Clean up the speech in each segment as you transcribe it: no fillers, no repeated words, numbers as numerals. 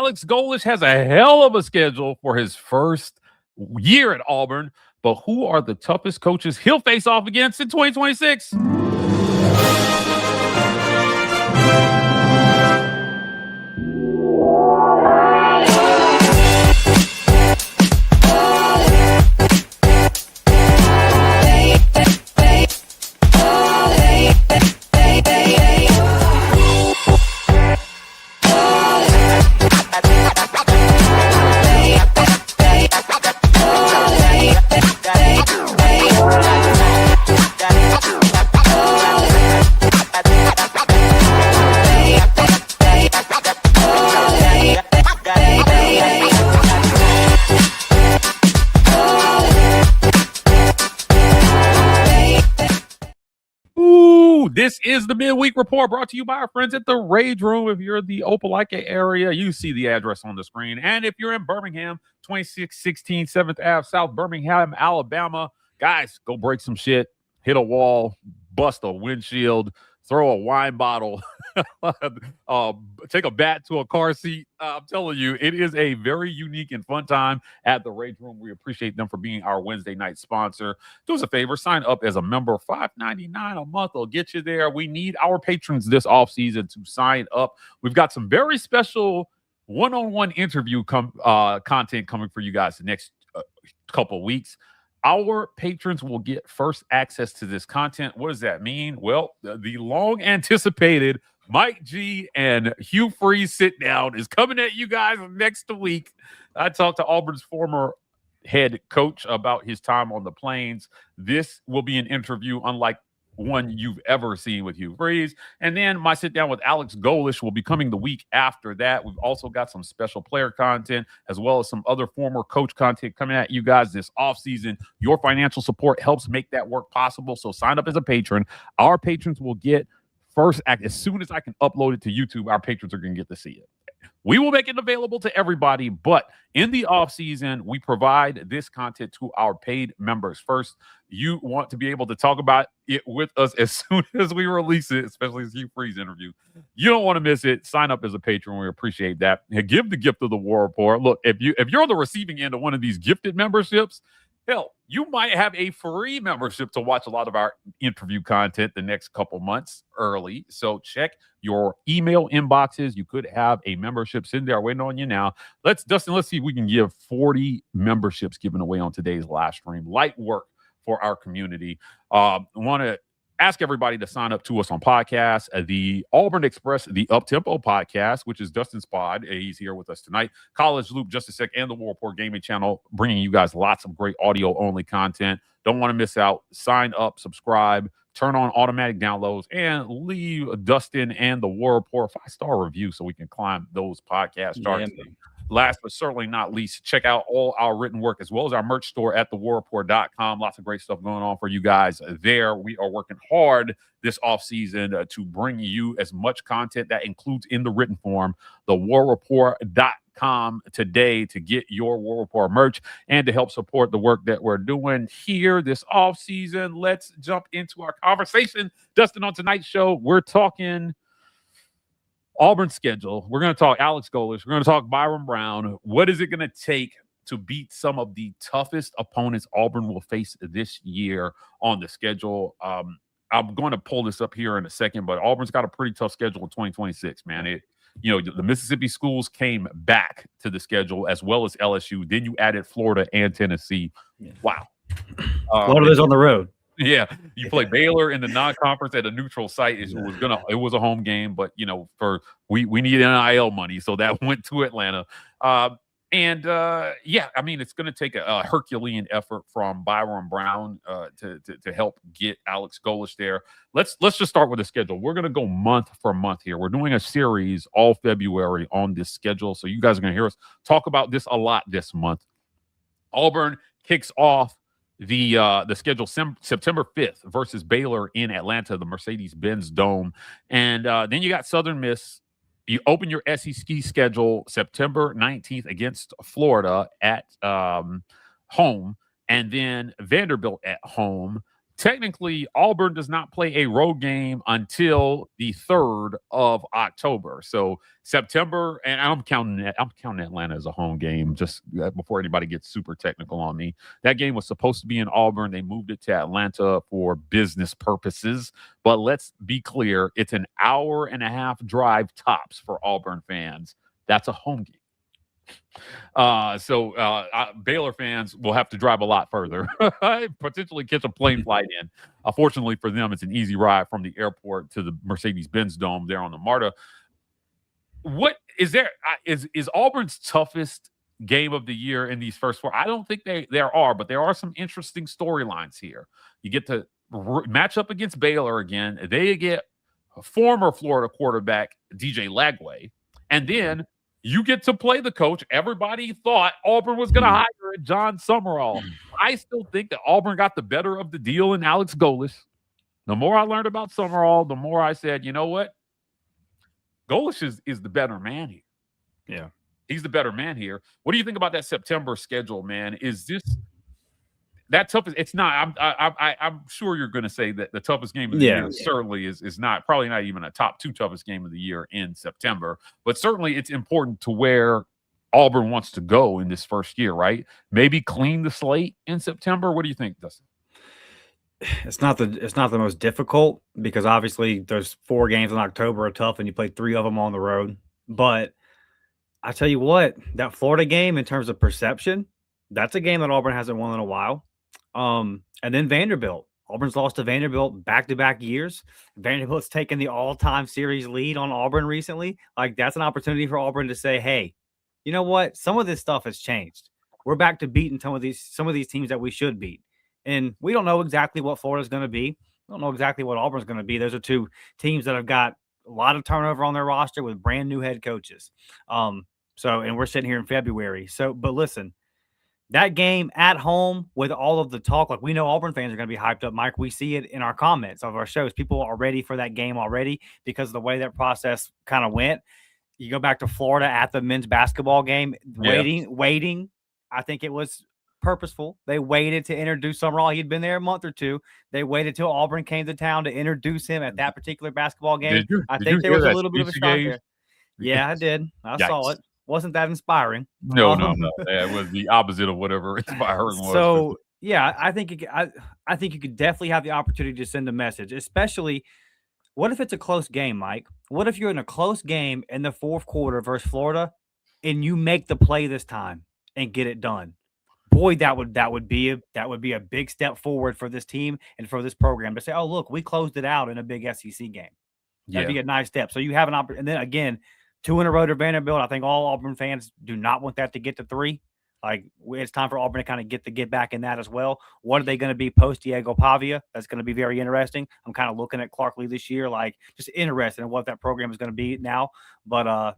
Alex Golesh has a hell of a schedule for his first year at Auburn, but who are the toughest coaches he'll face off against in 2026? This is the Midweek Report brought to you by our friends at the Rage Room. If you're in the Opelika area, you see the address on the screen. And if you're in Birmingham, 2616 7th Ave, South Birmingham, Alabama, guys, go break some shit, hit a wall, bust a windshield, throw a wine bottle, take a bat to a car seat. I'm telling you, it is a very unique and fun time at the Rage Room. We appreciate them for being our Wednesday night sponsor. Do us a favor, sign up as a member. $5.99 a month will get you there. We need our patrons this offseason to sign up. We've got some very special one-on-one interview content coming for you guys the next couple of weeks. Our patrons will get first access to this content. What does that mean? Well, the long-anticipated Mike G and Hugh Freeze sit-down is coming at you guys next week. I talked to Auburn's former head coach about his time on the Plains. This will be an interview unlike one you've ever seen with Hugh Freeze. And then my sit down with Alex Golesh will be coming the week after that. We've also got some special player content as well as some other former coach content coming at you guys this offseason. Your financial support helps make that work possible. So sign up as a patron. Our patrons will get first act. As soon as I can upload it to YouTube, our patrons are going to get to see it. We will make it available to everybody, but in the offseason, we provide this content to our paid members. First, you want to be able to talk about it with us as soon as we release it, especially this Hugh Freeze interview. You don't want to miss it. Sign up as a patron. We appreciate that. And give the gift of the War Report. Look, if you're on the receiving end of one of these gifted memberships, hell, you might have a free membership to watch a lot of our interview content the next couple months early. So check your email inboxes. You could have a membership sitting there waiting on you now. Dustin, let's see if we can give 40 memberships given away on today's live stream. Light work for our community. Want to ask everybody to sign up to us on podcasts. The Auburn Express, the Uptempo podcast, which is Dustin's pod. He's here with us tonight. College Loop, Just a Sec, and the War Report Gaming Channel, bringing you guys lots of great audio-only content. Don't want to miss out. Sign up, subscribe, turn on automatic downloads, and leave Dustin and the War Report a 5-star review so we can climb those podcast charts. Yeah. Last but certainly not least, check out all our written work as well as our merch store at thewarreport.com. Lots of great stuff going on for you guys there. We are working hard this offseason to bring you as much content that includes in the written form. Thewarreport.com today to get your War Report merch and to help support the work that we're doing here this offseason. Let's jump into our conversation. Dustin, on tonight's show, we're talking Auburn schedule. We're going to talk Alex Golesh. We're going to talk Byron Brown. What is it going to take to beat some of the toughest opponents Auburn will face this year on the schedule? I'm going to pull this up here in a second, but Auburn's got a pretty tough schedule in 2026, man. The Mississippi schools came back to the schedule as well as LSU. Then you added Florida and Tennessee. Wow. A lot of those on the road. Yeah, you play Baylor in the non-conference at a neutral site. It was a home game, but we need NIL money, so that went to Atlanta. It's going to take a Herculean effort from Byron Brown to help get Alex Golesh there. Let's just start with the schedule. We're going to go month for month here. We're doing a series all February on this schedule, so you guys are going to hear us talk about this a lot this month. Auburn kicks off the schedule September 5th versus Baylor in Atlanta, the Mercedes-Benz Dome. And then you got Southern Miss. You open your SEC schedule September 19th against Florida at home, and then Vanderbilt at home. technically, Auburn does not play a road game until the 3rd of October. So September, and I'm counting Atlanta as a home game just before anybody gets super technical on me. That game was supposed to be in Auburn. They moved it to Atlanta for business purposes. But let's be clear, it's an hour-and-a-half drive tops for Auburn fans. That's a home game. Baylor fans will have to drive a lot further, potentially catch a plane flight in. Fortunately for them, it's an easy ride from the airport to the Mercedes-Benz Dome there on the MARTA. What is there? Is Auburn's toughest game of the year in these first 4? I don't think there are, but there are some interesting storylines here. You get to match up against Baylor again. They get former Florida quarterback DJ Lagway, and then you get to play the coach everybody thought Auburn was going to hire, John Summerall. I still think that Auburn got the better of the deal in Alex Golesh. The more I learned about Summerall, the more I said, you know what? Golesh is the better man here. Yeah. He's the better man here. What do you think about that September schedule, man? Is this that toughest? It's not. I'm sure you're going to say that the toughest game of the year certainly is not, probably not even a top 2 toughest game of the year in September. But certainly it's important to where Auburn wants to go in this first year, right? Maybe clean the slate in September. What do you think, Dustin? It's not the most difficult because obviously those 4 games in October are tough and you play 3 of them on the road. But I tell you what, that Florida game in terms of perception, that's a game that Auburn hasn't won in a while. And then Vanderbilt. Auburn's lost to Vanderbilt back-to-back years. Vanderbilt's taken the all-time series lead on Auburn recently. Like, that's an opportunity for Auburn to say, hey, you know what? Some of this stuff has changed. We're back to beating some of these teams that we should beat. And we don't know exactly what Florida's going to be. We don't know exactly what Auburn's going to be. Those are 2 teams that have got a lot of turnover on their roster with brand new head coaches. And we're sitting here in February. But listen, that game at home with all of the talk, like we know Auburn fans are going to be hyped up, Mike. We see it in our comments of our shows. People are ready for that game already because of the way that process kind of went. You go back to Florida at the men's basketball game, waiting. I think it was purposeful. They waited to introduce Summerall. He'd been there a month or 2. They waited till Auburn came to town to introduce him at that particular basketball game. I think there was a little bit of a shock there. Yeah, I did. I saw it. Wasn't that inspiring? No. It was the opposite of whatever inspiring was. So, yeah, I think you could definitely have the opportunity to send a message, especially what if it's a close game, Mike? What if you're in a close game in the 4th quarter versus Florida and you make the play this time and get it done? Boy, that would be a big step forward for this team and for this program to say, oh, look, we closed it out in a big SEC game. That'd be a nice step. So you have an opportunity. And then again, 2 in a row to Vanderbilt. I think all Auburn fans do not want that to get to 3. Like, it's time for Auburn to kind of get back in that as well. What are they going to be post Diego Pavia? That's going to be very interesting. I'm kind of looking at Clark Lee this year, like just interested in what that program is going to be now. But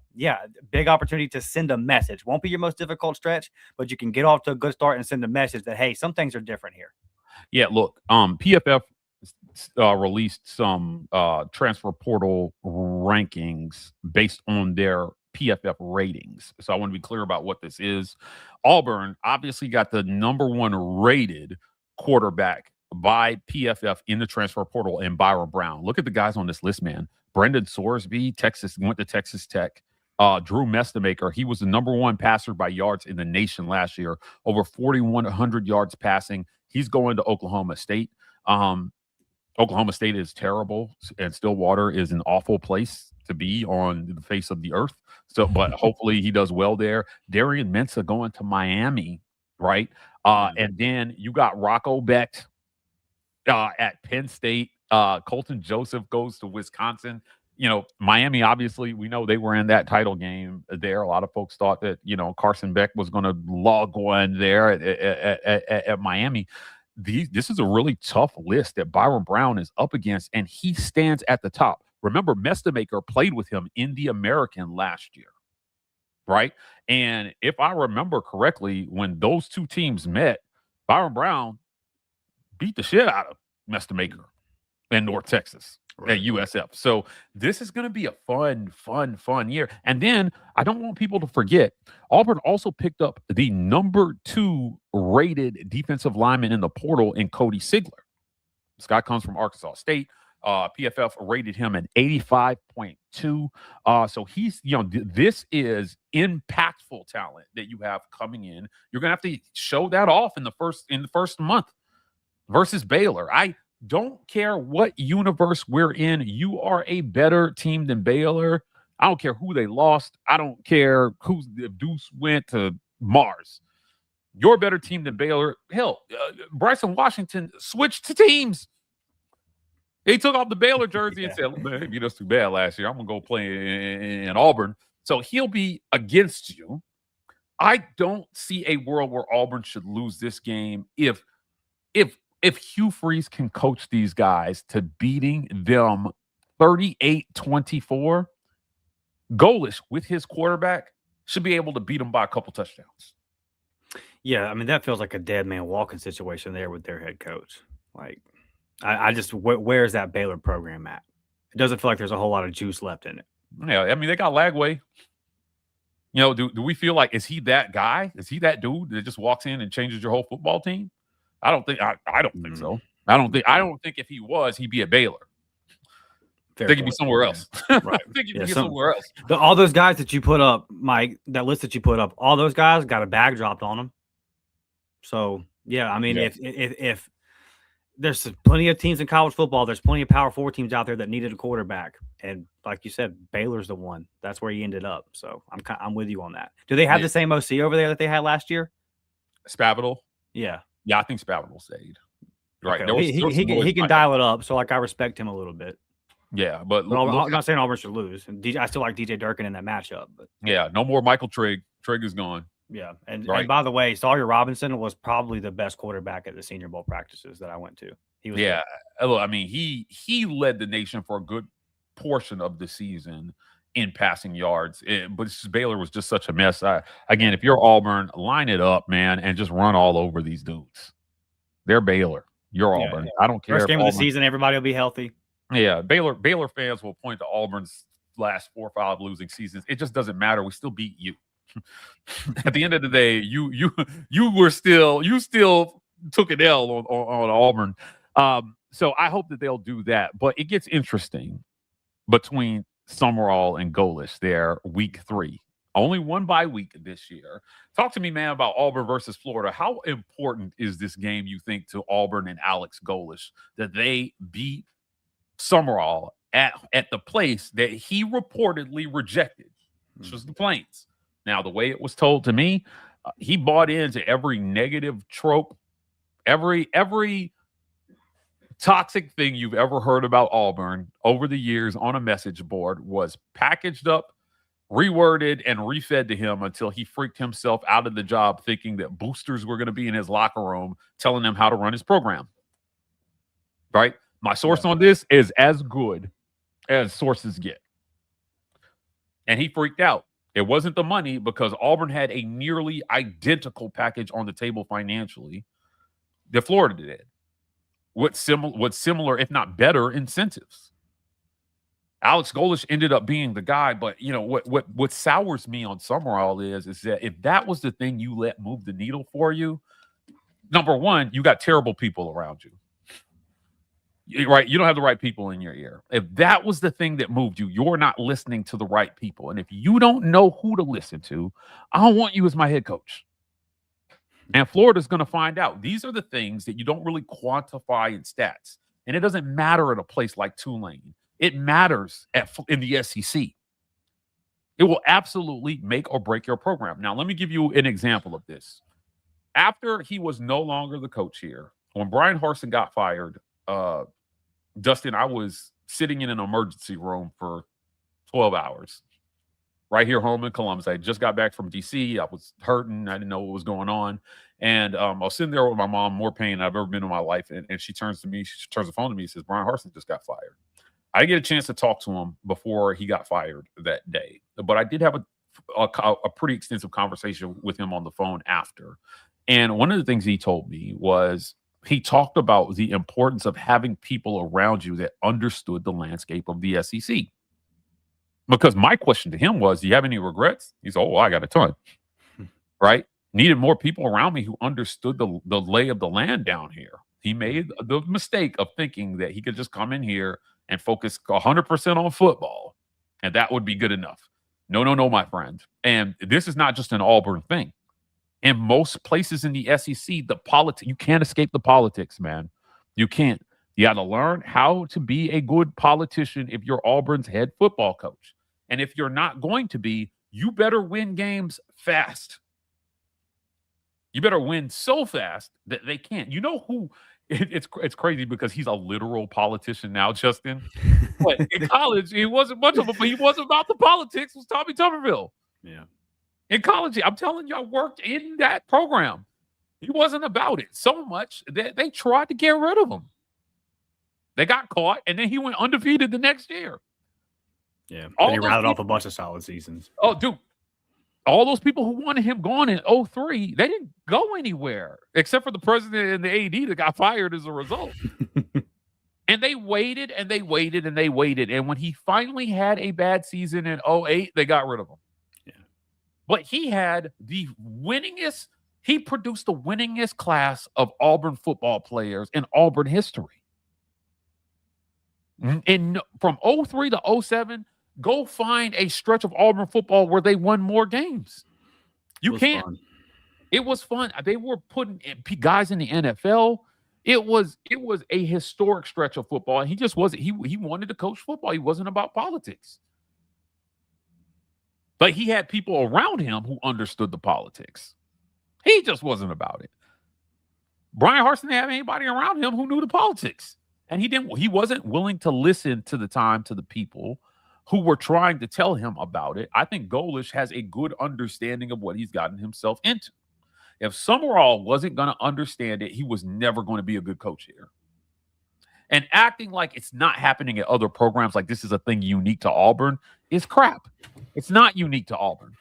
big opportunity to send a message. Won't be your most difficult stretch, but you can get off to a good start and send a message that, hey, some things are different here. Yeah, look, PFF released some transfer portal rankings based on their PFF ratings. So I want to be clear about what this is. Auburn obviously got the number 1 rated quarterback by PFF in the transfer portal in Byron Brown. Look at the guys on this list, man. Brendan Sorsby, went to Texas Tech. Drew Mestamaker, he was the number 1 passer by yards in the nation last year, over 4,100 yards passing. He's going to Oklahoma State. Oklahoma State is terrible, and Stillwater is an awful place to be on the face of the earth. So, but hopefully he does well there. Darian Mensah going to Miami, right? And then you got Rocco Becht at Penn State. Colton Joseph goes to Wisconsin. You know, Miami, obviously, we know they were in that title game there. A lot of folks thought that, you know, Carson Beck was going to log one there at Miami. This is a really tough list that Byron Brown is up against, and he stands at the top. Remember, Mestamaker played with him in the American last year, right? And if I remember correctly, when those 2 teams met, Byron Brown beat the shit out of Mestamaker in North Texas at USF. So this is going to be a fun year. And then I don't want people to forget, Auburn also picked up the number 2 rated defensive lineman in the portal in Cody Sigler. This guy comes from Arkansas State. PFF rated him an 85.2. So he's, this is impactful talent that you have coming in. You're gonna have to show that off in the first month versus Baylor. I don't care what universe we're in. You are a better team than Baylor. I don't care who they lost. I don't care if Deuce went to Mars. You're a better team than Baylor. Hell, Bryson Washington switched to teams. He took off the Baylor jersey and said, man, they beat us too bad last year. I'm going to go play in Auburn. So he'll be against you. I don't see a world where Auburn should lose this game if Hugh Freeze can coach these guys to beating them 38-24. Goalish, with his quarterback, should be able to beat them by a couple touchdowns. Yeah, I mean, that feels like a dead man walking situation there with their head coach. Like, I just, where's that Baylor program at? It doesn't feel like there's a whole lot of juice left in it. Yeah, I mean, they got Lagway. Do we feel like, is he that guy? Is he that dude that just walks in and changes your whole football team? I don't think so. I don't think if he was, he'd be at Baylor. I think he'd be somewhere else. Right. I think he'd be somewhere else. All those guys that you put up, Mike, that list that you put up, all those guys got a bag dropped on them. So, yeah, I mean, if there's plenty of teams in college football, there's plenty of Power 4 teams out there that needed a quarterback. And like you said, Baylor's the one. That's where he ended up. So I'm with you on that. Do they have the same OC over there that they had last year? Spavital? Yeah. Yeah, I think Spavital stayed. Right. Okay. He can dial it up. So, I respect him a little bit. Yeah, but I'm not saying Auburn should lose. And I still like DJ Durkin in that matchup. But yeah, no more Michael Trigg. Trigg is gone. Yeah, and by the way, Sawyer Robinson was probably the best quarterback at the Senior Bowl practices that I went to. He was Look, I mean, he led the nation for a good portion of the season in passing yards, but Baylor was just such a mess. Again, if you're Auburn, line it up, man, and just run all over these dudes. They're Baylor. You're Auburn. I don't care. First game of the season, everybody will be healthy. Yeah, Baylor fans will point to Auburn's last 4 or 5 losing seasons. It just doesn't matter. We still beat you. At the end of the day, you still took an L on Auburn. So I hope that they'll do that. But it gets interesting between Summerall and Goalish there, week 3. Only one bye week this year. Talk to me, man, about Auburn versus Florida. How important is this game, you think, to Auburn and Alex Goalish that they beat Summerall at the place that he reportedly rejected, which was the Plains? Now, the way it was told to me, he bought into every negative trope, every toxic thing you've ever heard about Auburn over the years on a message board was packaged up, reworded, and refed to him until he freaked himself out of the job thinking that boosters were going to be in his locker room telling him how to run his program. Right? My source on this is as good as sources get. And he freaked out. It wasn't the money because Auburn had a nearly identical package on the table financially that Florida did. With similar, if not better, incentives. Alex Goalish ended up being the guy, but what sours me on Summerall is that if that was the thing you let move the needle for you, number one, you got terrible people around you. Right, you don't have the right people in your ear. If that was the thing that moved you, you're not listening to the right people. And if you don't know who to listen to, I don't want you as my head coach. And Florida's going to find out. These are the things that you don't really quantify in stats. And it doesn't matter at a place like Tulane. It matters in the SEC. It will absolutely make or break your program. Now, let me give you an example of this. After he was no longer the coach here, when Brian Harsin got fired, Dustin, I was sitting in an emergency room for 12 hours right here home in Columbus. I just got back from DC. I was hurting. I didn't know what was going on. And I was sitting there with my mom, more pain than I've ever been in my life. And she turns to me, she turns the phone to me and says, Brian Harsin just got fired. I didn't get a chance to talk to him before he got fired that day. But I did have a pretty extensive conversation with him on the phone after. And one of the things he told me was, he talked about the importance of having people around you that understood the landscape of the SEC. Because my question to him was, do you have any regrets? He said, I got a ton. Right? Needed more people around me who understood the lay of the land down here. He made the mistake of thinking that he could just come in here and focus 100% on football, and that would be good enough. No, my friend. And this is not just an Auburn thing. In most places in the SEC, you can't escape the politics, man. You can't. You got to learn how to be a good politician if you're Auburn's head football coach. And if you're not going to be, you better win games fast. You better win so fast that they can't. You know who? It's crazy because he's a literal politician now, Justin. But in college, he wasn't much of a, but he wasn't about the politics. It was Tommy Tuberville. Yeah. In college, I'm telling you, I worked in that program. He wasn't about it so much that they tried to get rid of him. They got caught, and then he went undefeated the next year. Yeah. And he routed off a bunch of solid seasons. Oh, dude. All those people who wanted him gone in 2003, they didn't go anywhere except for the president and the AD that got fired as a result. And they waited and they waited and they waited. And when he finally had a bad season in 2008, they got rid of him. Yeah. But he had the winningest, he produced the winningest class of Auburn football players in Auburn history. And from 2003 to 2007, go find a stretch of Auburn football where they won more games. You can't. Fun. It was fun. They were putting guys in the NFL. It was a historic stretch of football, and he just wasn't. He wanted to coach football. He wasn't about politics. But he had people around him who understood the politics. He just wasn't about it. Brian Harsin didn't have anybody around him who knew the politics, and he wasn't willing to listen to the people who were trying to tell him about it. I think Golish has a good understanding of what he's gotten himself into. If Summerall wasn't going to understand it, he was never going to be a good coach here. And acting like it's not happening at other programs, like this is a thing unique to Auburn, is crap. It's not unique to Auburn.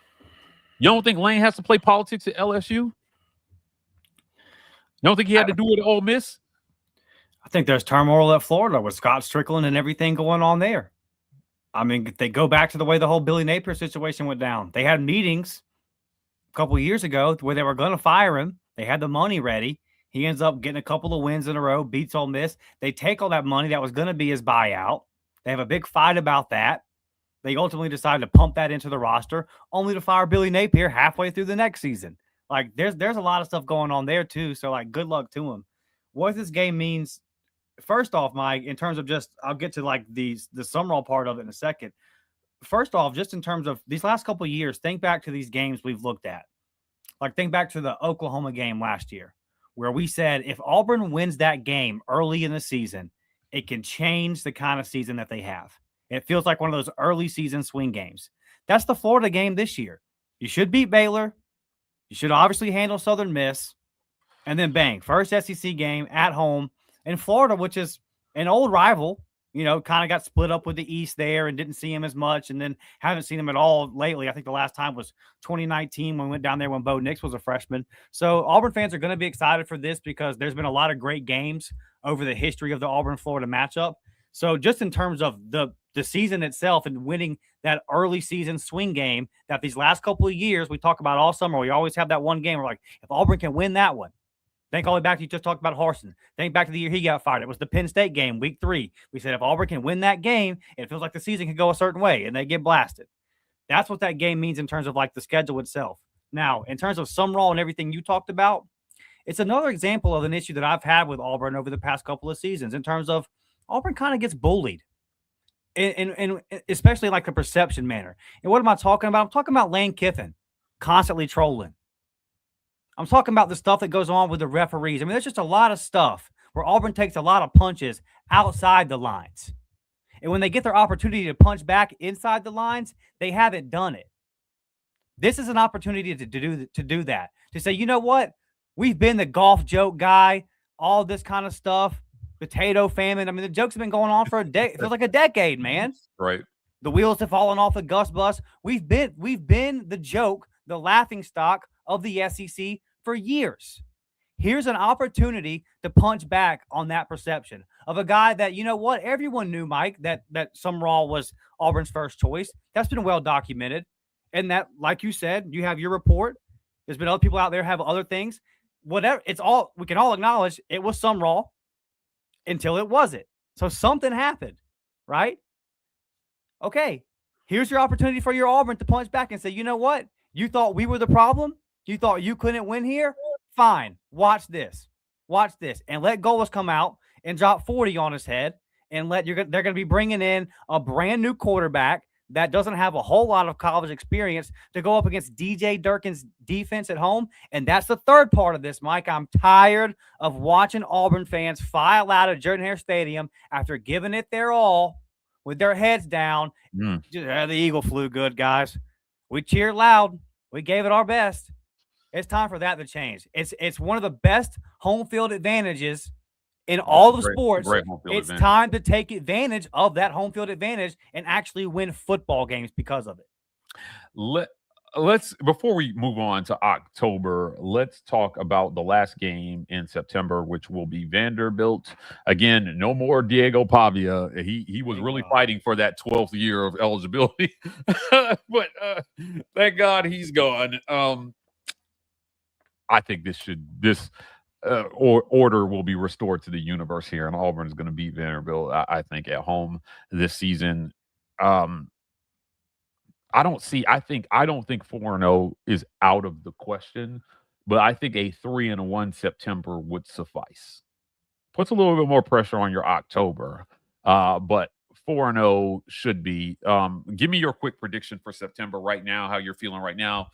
You don't think Lane has to play politics at LSU? You don't think he had to do it at Ole Miss? I think there's turmoil at Florida with Scott Strickland and everything going on there. I mean, if they go back to the way the whole Billy Napier situation went down. They had meetings a couple of years ago where they were going to fire him. They had the money ready. He ends up getting a couple of wins in a row, beats Ole Miss. They take all that money that was going to be his buyout. They have a big fight about that. They ultimately decide to pump that into the roster, only to fire Billy Napier halfway through the next season. Like, there's a lot of stuff going on there, too. So, like, good luck to him. What this game means, first off, Mike, in terms of just, I'll get to like the Summerall part of it in a second. First off, just in terms of these last couple of years, think back to these games we've looked at. Like, think back to the Oklahoma game last year, where we said if Auburn wins that game early in the season, it can change the kind of season that they have. It feels like one of those early season swing games. That's the Florida game this year. You should beat Baylor. You should obviously handle Southern Miss. And then bang, first SEC game at home in Florida, which is an old rival, kind of got split up with the East there and didn't see him as much, and then haven't seen him at all lately. I think the last time was 2019 when we went down there when Bo Nix was a freshman. So Auburn fans are going to be excited for this because there's been a lot of great games over the history of the Auburn-Florida matchup. So just in terms of the season itself and winning that early season swing game that these last couple of years we talk about all summer, we always have that one game. We're like, if Auburn can win that one, think all the way back to you just talked about Harsin. Think back to the year he got fired. It was the Penn State game, week 3. We said if Auburn can win that game, it feels like the season can go a certain way, and they get blasted. That's what that game means in terms of like the schedule itself. Now, in terms of Summerall and everything you talked about, it's another example of an issue that I've had with Auburn over the past couple of seasons in terms of Auburn kind of gets bullied, and especially like the perception manner. And what am I talking about? I'm talking about Lane Kiffin constantly trolling. I'm talking about the stuff that goes on with the referees. I mean, there's just a lot of stuff where Auburn takes a lot of punches outside the lines. And when they get their opportunity to punch back inside the lines, they haven't done it. This is an opportunity to do that. To say, you know what? We've been the golf joke guy, all this kind of stuff, potato famine. I mean, the jokes have been going on for a decade. It feels like a decade, man. Right. The wheels have fallen off the Gus bus. We've been the joke, the laughing stock of the SEC for years. Here's an opportunity to punch back on that perception of a guy that, you know what, everyone knew, Mike, that Summerall was Auburn's first choice. That's been well documented. And that, like you said, you have your report. There's been other people out there have other things. whatever. We can all acknowledge it was some raw until it wasn't. So something happened, right? Okay, here's your opportunity for your Auburn to punch back and say, you know what? You thought we were the problem? You thought you couldn't win here? Fine. Watch this. And let Golas come out and drop 40 on his head, and they're going to be bringing in a brand new quarterback that doesn't have a whole lot of college experience to go up against DJ Durkin's defense at home. And that's the third part of this, Mike. I'm tired of watching Auburn fans file out of Jordan-Hare Stadium after giving it their all with their heads down. The Eagle flew good, guys. We cheered loud. We gave it our best. It's time for that to change. It's one of the best home field advantages in all the sports. It's time to take advantage of that home field advantage and actually win football games because of it. Let's before we move on to October, let's talk about the last game in September, which will be Vanderbilt. Again, no more Diego Pavia. He was really fighting for that 12th year of eligibility, but thank God he's gone. I think this order will be restored to the universe here, and Auburn is going to beat Vanderbilt. I think at home this season. I don't think 4-0 is out of the question, but I think a 3-1 September would suffice. Puts a little bit more pressure on your October, but 4-0 should be. Give me your quick prediction for September right now, how you're feeling right now.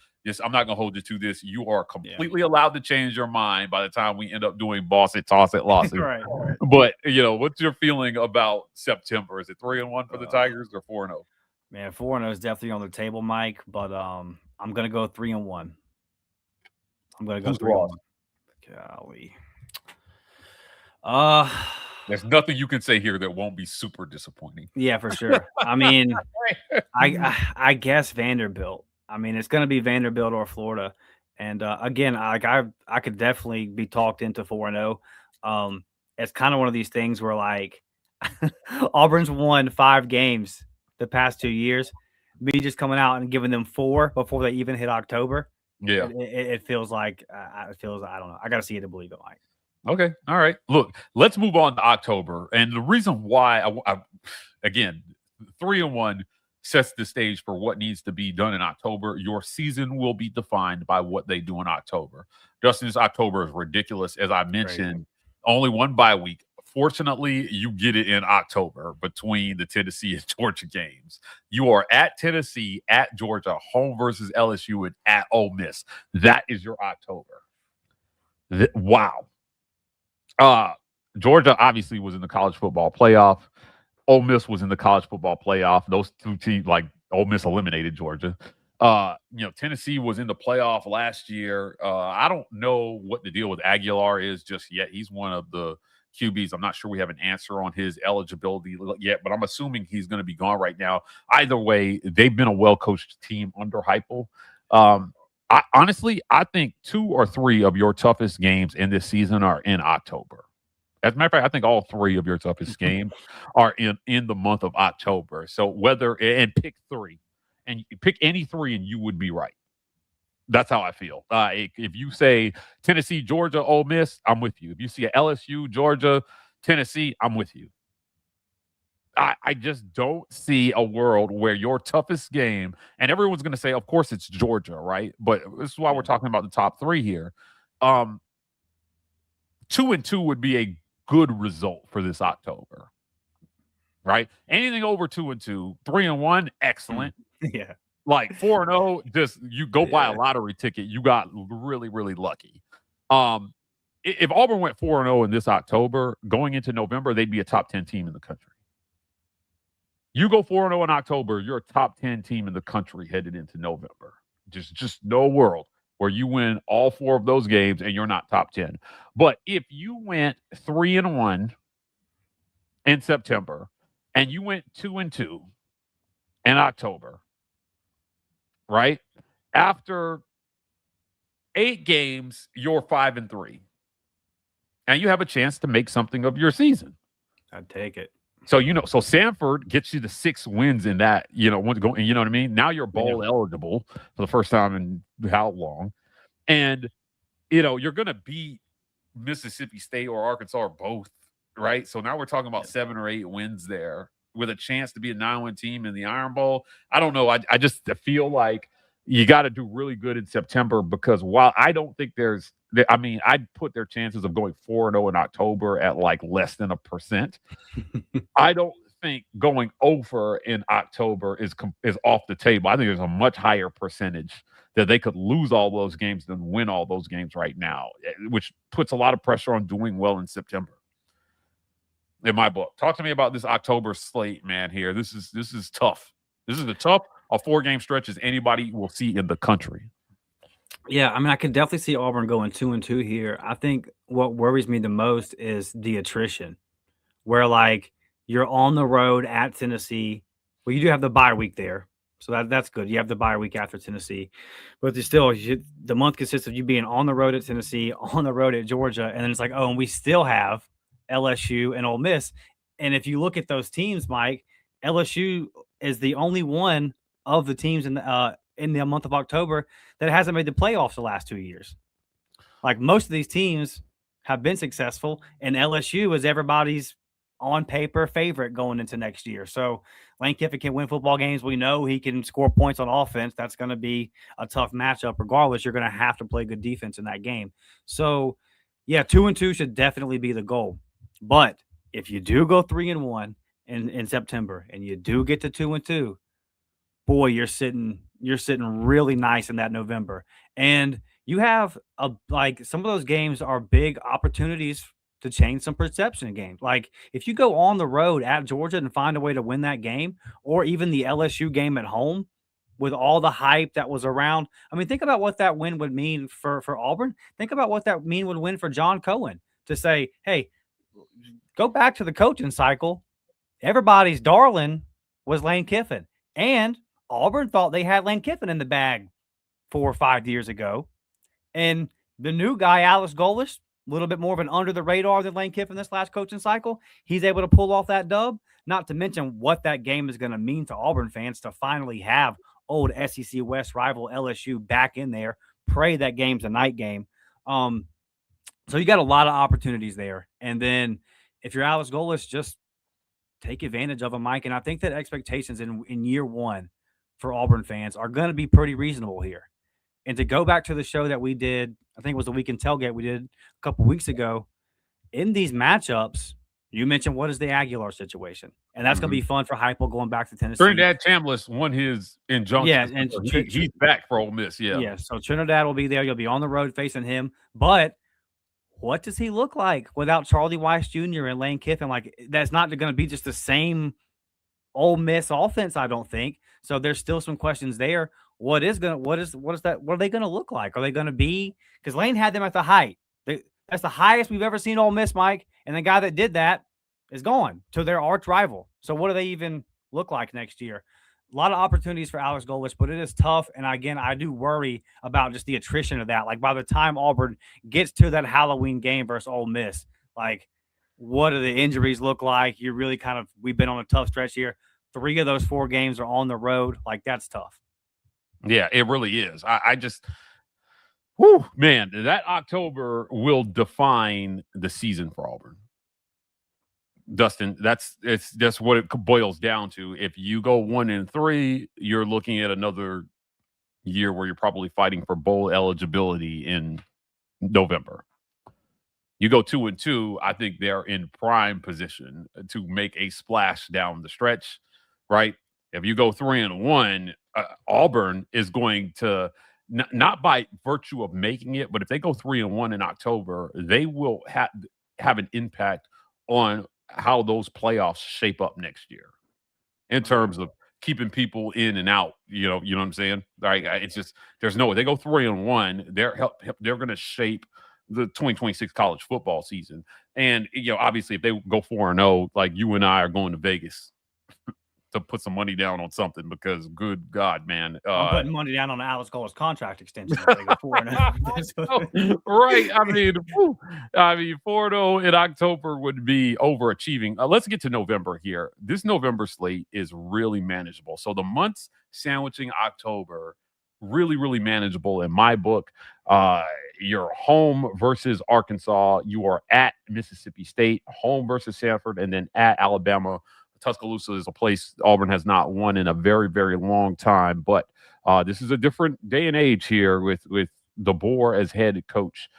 I'm not going to hold you to this. You are completely allowed to change your mind by the time we end up doing boss it, toss it, loss it. Right. But, what's your feeling about September? Is it 3-1 for the Tigers or 4-0? Man, 4-0 is definitely on the table, Mike, but I'm going to go 3-1. I'm going to go 3-1. Golly. There's nothing you can say here that won't be super disappointing. Yeah, for sure. I mean, I guess Vanderbilt. I mean, it's going to be Vanderbilt or Florida. And again, I could definitely be talked into 4-0. It's kind of one of these things where Auburn's won 5 games the past 2 years. Me just coming out and giving them 4 before they even hit October. Yeah, it feels like I don't know. I got to see it to believe it, Mike. Okay, all right. Look, let's move on to October, and the reason why again 3-1 sets the stage for what needs to be done in October. Your season will be defined by what they do in October. Justin, this October is ridiculous, as I mentioned. Only one bye week. Fortunately, you get it in October between the Tennessee and Georgia games. You are at Tennessee, at Georgia, home versus LSU, and at Ole Miss. That is your October. Wow. Georgia obviously was in the college football playoff. Ole Miss was in the college football playoff. Those two teams, Ole Miss eliminated Georgia. Tennessee was in the playoff last year. I don't know what the deal with Aguilar is just yet. He's one of the QBs. I'm not sure we have an answer on his eligibility yet, but I'm assuming he's going to be gone right now. Either way, they've been a well-coached team under Heupel. I think 2 or 3 of your toughest games in this season are in October. As a matter of fact, I think all 3 of your toughest games are in the month of October. So pick 3, and you pick any 3, and you would be right. That's how I feel. If you say Tennessee, Georgia, Ole Miss, I'm with you. If you see a LSU, Georgia, Tennessee, I'm with you. I just don't see a world where your toughest game, and everyone's going to say, of course, it's Georgia, right? But this is why we're talking about the top 3 here. 2-2 would be a good result for this October, right? Anything over 2-2, 3-1, excellent. Yeah. 4-0, just you go buy a lottery ticket. You got really, really lucky. If Auburn went 4-0 in this October, going into November, they'd be a top 10 team in the country. You go 4-0 in October, you're a top 10 team in the country headed into November. Just no world where you win all 4 of those games and you're not top 10. But if you went 3-1 in September and you went 2-2 in October, right? After 8 games, you're 5-3. And you have a chance to make something of your season. I'd take it. So, so Sanford gets you to 6 wins in that, you know what I mean? Now you're bowl eligible for the first time in how long? And you're going to beat Mississippi State or Arkansas or both, right? So now we're talking about 7 or 8 wins there with a chance to be a 9-win team in the Iron Bowl. I don't know. I just feel like you got to do really good in September, because while I don't think I'd put their chances of going 4-0 in October at like less than 1%. I don't think going over in October is off the table. I think there's a much higher percentage that they could lose all those games than win all those games right now, which puts a lot of pressure on doing well in September. In my book, talk to me about this October slate, man. Here, this is tough. This is the tough a 4-game stretch as anybody will see in the country. Yeah, I mean, I could definitely see Auburn going 2-2 here. I think what worries me the most is the attrition, where like you're on the road at Tennessee. Well, you do have the bye week there, so that's good. You have the bye week after Tennessee, but the month consists of you being on the road at Tennessee, on the road at Georgia, and then it's like, oh, and we still have LSU and Ole Miss. And if you look at those teams, Mike, LSU is the only one of the teams in the month of October that hasn't made the playoffs the last 2 years. Like most of these teams have been successful, and LSU is everybody's on paper favorite going into next year. So Lane Kiffin can win football games. We know he can score points on offense. That's going to be a tough matchup. Regardless, you're going to have to play good defense in that game. So, yeah, 2-2 should definitely be the goal. But if you do go 3-1 in September and you do get to 2-2, boy, you're sitting really nice in that November. And you have some of those games are big opportunities to change some perception in games. Like if you go on the road at Georgia and find a way to win that game, or even the LSU game at home with all the hype that was around. I mean, think about what that win would mean for Auburn. Think about what that would win for John Cohen to say, hey, go back to the coaching cycle. Everybody's darling was Lane Kiffin. And Auburn thought they had Lane Kiffin in the bag 4 or 5 years ago. And the new guy, Alex Golesh, a little bit more of an under the radar than Lane Kiffin this last coaching cycle. He's able to pull off that dub, not to mention what that game is going to mean to Auburn fans to finally have old SEC West rival LSU back in there. Pray that game's a night game. So you got a lot of opportunities there. And then if you're Alex Golesh, just take advantage of them, Mike. And I think that expectations in year one for Auburn fans are going to be pretty reasonable here. And to go back to the show that we did, I think it was the Weekend Tailgate we did a couple weeks ago, in these matchups, you mentioned what is the Aguilar situation. And that's going to be fun for Heupel going back to Tennessee. Trinidad Chambliss won his injunction. Yeah, and he's back for Ole Miss. Yeah, so Trinidad will be there. You'll be on the road facing him. But what does he look like without Charlie Weiss Jr. and Lane Kiffin? Like, that's not going to be just the same Ole Miss offense, I don't think. So there's still some questions there. What are they going to look like? Are they going to be, because Lane had them at the height. That's the highest we've ever seen Ole Miss, Mike. And the guy that did that is gone to their arch rival. So what do they even look like next year? A lot of opportunities for Alex Golesh, but it is tough. And again, I do worry about just the attrition of that. Like by the time Auburn gets to that Halloween game versus Ole Miss, like what do the injuries look like? We've been on a tough stretch here. 3 of those 4 games are on the road. Like that's tough. Yeah, it really is. Man, that October will define the season for Auburn. Dustin, that's what it boils down to. If you go 1-3, you're looking at another year where you're probably fighting for bowl eligibility in November. You go 2-2, I think they're in prime position to make a splash down the stretch, right? If you go 3-1, Auburn is going to not by virtue of making it, but if they go 3-1 in October, they will have an impact on how those playoffs shape up next year in terms of keeping people in and out. You know what I'm saying? Like it's just there's no way they go 3-1. They're going to shape the 2026 college football season. And obviously, if they go 4-0, like you and I are going to Vegas to put some money down on something because, good God, man. I'm putting money down on Alex Gole's contract extension. If they go 4-0. Right. I mean, 4-0 in October would be overachieving. Let's get to November here. This November slate is really manageable. So the months sandwiching October really, really manageable in my book. You're home versus Arkansas. You are at Mississippi State, home versus Sanford, and then at Alabama. Tuscaloosa is a place Auburn has not won in a very, very long time. But this is a different day and age here with DeBoer as head coach.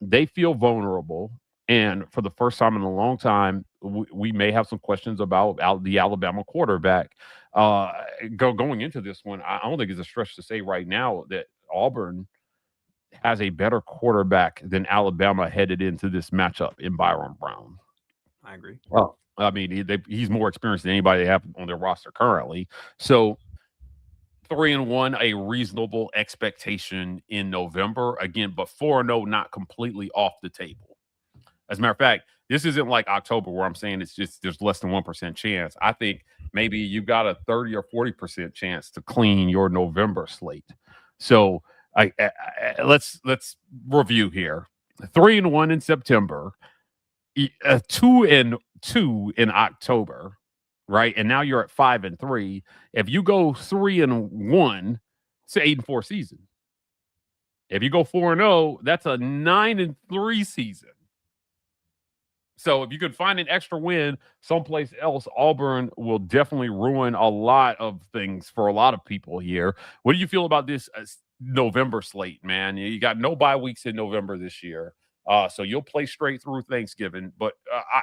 They feel vulnerable. And for the first time in a long time, we may have some questions about the Alabama quarterback. Going into this one, I don't think it's a stretch to say right now that Auburn has a better quarterback than Alabama headed into this matchup in Byron Brown. I agree. Well, I mean, he's more experienced than anybody they have on their roster currently. So 3-1, a reasonable expectation in November. Again, but 4-0, not completely off the table. As a matter of fact, this isn't like October where I'm saying it's just there's less than 1% chance. I think maybe you've got a 30 or 40% chance to clean your November slate. So let's review here. 3-1 in September, 2-2 in October, right? And now you're at 5-3. If you go 3-1, it's an 8-4 season. If you go 4-0, that's a 9-3 season. So if you could find an extra win someplace else, Auburn will definitely ruin a lot of things for a lot of people here. What do you feel about this November slate, man? You got no bye weeks in November this year. So you'll play straight through Thanksgiving. But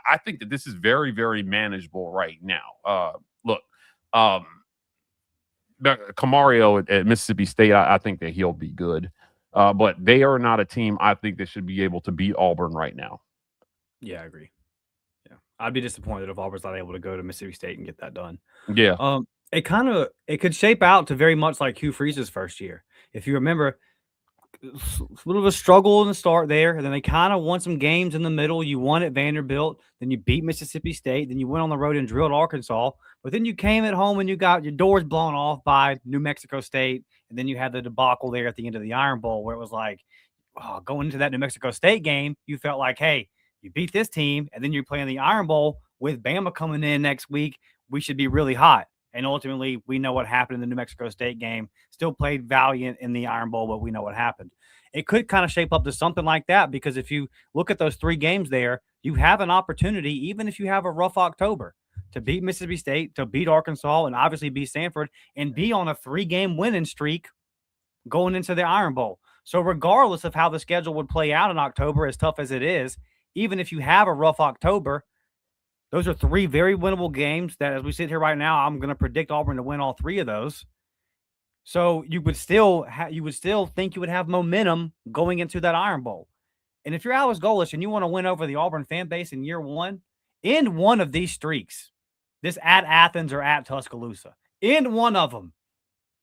I think that this is very, very manageable right now. Look, Camario at Mississippi State, I think that he'll be good. But they are not a team I think that should be able to beat Auburn right now. Yeah, I agree. Yeah, I'd be disappointed if Auburn's not able to go to Mississippi State and get that done. Yeah. It could shape out to very much like Hugh Freeze's first year. If you remember, a little of a struggle in the start there, and then they kind of won some games in the middle. You won at Vanderbilt, then you beat Mississippi State, then you went on the road and drilled Arkansas, but then you came at home and you got your doors blown off by New Mexico State, and then you had the debacle there at the end of the Iron Bowl where it was like, going into that New Mexico State game, you felt like, hey, you beat this team, and then you're playing the Iron Bowl with Bama coming in next week. We should be really hot. And ultimately, we know what happened in the New Mexico State game. Still played valiant in the Iron Bowl, but we know what happened. It could kind of shape up to something like that because if you look at those 3 games there, you have an opportunity, even if you have a rough October, to beat Mississippi State, to beat Arkansas, and obviously beat Stanford, and be on a 3-game winning streak going into the Iron Bowl. So regardless of how the schedule would play out in October, as tough as it is, even if you have a rough October, those are 3 very winnable games that, as we sit here right now, I'm going to predict Auburn to win all 3 of those. So you would still think you would have momentum going into that Iron Bowl. And if you're Alex Golesh and you want to win over the Auburn fan base in year 1, end one of these streaks, this at Athens or at Tuscaloosa, end one of them,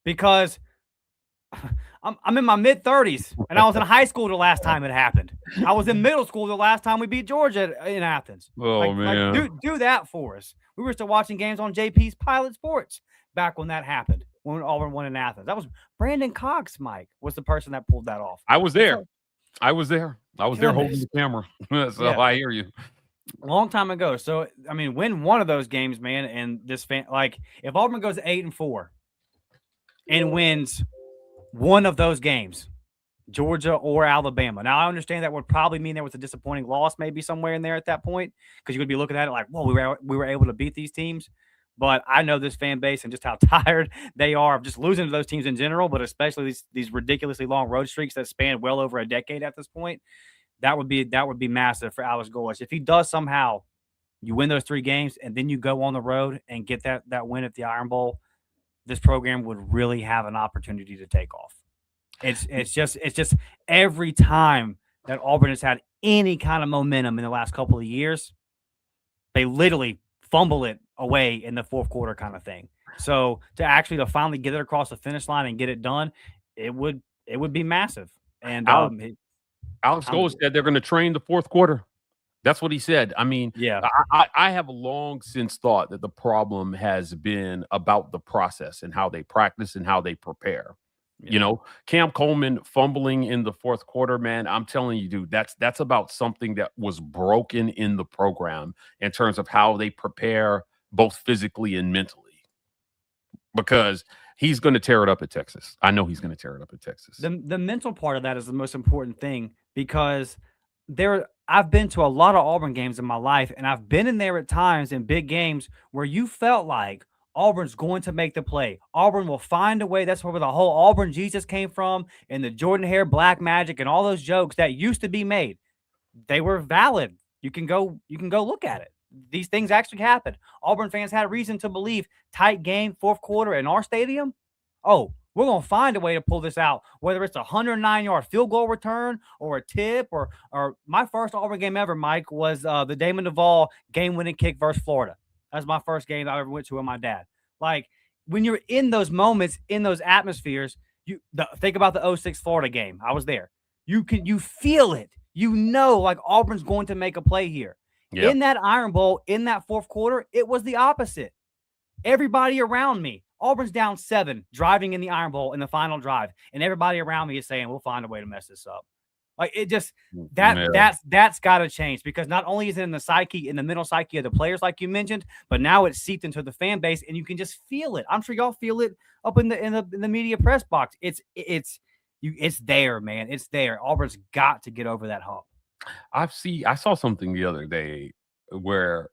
because I'm in my mid-30s, and I was in high school the last time it happened. I was in middle school the last time we beat Georgia in Athens. Oh, man. Do that for us. We were still watching games on JP's Pilot Sports back when that happened, when Auburn won in Athens. That was Brandon Cox, Mike, was the person that pulled that off. I was there. I was there holding the camera. So yeah. I hear you. A long time ago. So, I mean, win one of those games, man, and this if Auburn goes 8-4 and wins one of those games, Georgia or Alabama. Now, I understand that would probably mean there was a disappointing loss maybe somewhere in there at that point, because you would be looking at it like, whoa, we were able to beat these teams. But I know this fan base and just how tired they are of just losing to those teams in general, but especially these ridiculously long road streaks that span well over a decade at this point. That would be massive for Alex Golesh. If he does somehow, you win those 3 games and then you go on the road and get that win at the Iron Bowl, this program would really have an opportunity to take off. It's just every time that Auburn has had any kind of momentum in the last couple of years, they literally fumble it away in the fourth quarter kind of thing. So to finally get it across the finish line and get it done, it would be massive. And Alex Golesh said they're going to train the fourth quarter. That's what he said. I mean, yeah, I have long since thought that the problem has been about the process and how they practice and how they prepare. Yeah. You know, Cam Coleman fumbling in the fourth quarter, man, I'm telling you, dude, that's about something that was broken in the program in terms of how they prepare both physically and mentally. Because he's going to tear it up at Texas. I know he's going to tear it up at Texas. The mental part of that is the most important thing, because I've been to a lot of Auburn games in my life, and I've been in there at times in big games where you felt like Auburn's going to make the play. Auburn will find a way. That's where the whole Auburn Jesus came from, and the Jordan Hare Black Magic and all those jokes that used to be made. They were valid. You can go look at it. These things actually happened. Auburn fans had reason to believe tight game, fourth quarter in our stadium. Oh, we're going to find a way to pull this out, whether it's a 109-yard field goal return or a tip or my first Auburn game ever, Mike, was the Damon Duvall game-winning kick versus Florida. That's my first game I ever went to with my dad. Like, when you're in those moments, in those atmospheres, think about the 06 Florida game. I was there. You feel it. You know, like Auburn's going to make a play here. Yeah. In that Iron Bowl, in that fourth quarter, it was the opposite. Everybody around me, Auburn's down 7, driving in the Iron Bowl in the final drive, and everybody around me is saying, "We'll find a way to mess this up." Like, it just that's got to change, because not only is it in the mental psyche of the players, like you mentioned, but now it's seeped into the fan base, and you can just feel it. I'm sure y'all feel it up in the media press box. It's there, man. It's there. Auburn's got to get over that hump. I saw something the other day where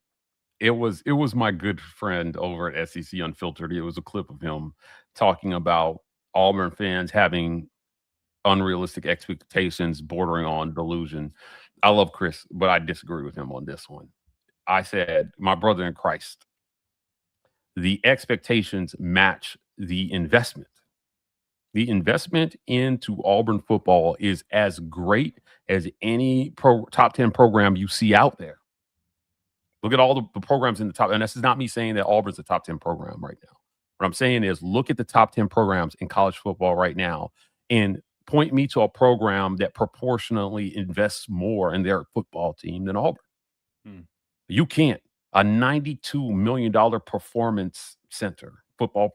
it was my good friend over at SEC Unfiltered. It was a clip of him talking about Auburn fans having unrealistic expectations bordering on delusion. I love Chris, but I disagree with him on this one. I said, my brother in Christ, the expectations match the investment. The investment into Auburn football is as great as any top 10 program you see out there. Look at all the programs in the top. And this is not me saying that Auburn's a top 10 program right now. What I'm saying is, look at the top 10 programs in college football right now and point me to a program that proportionally invests more in their football team than Auburn. You can't. A $92 million performance center, football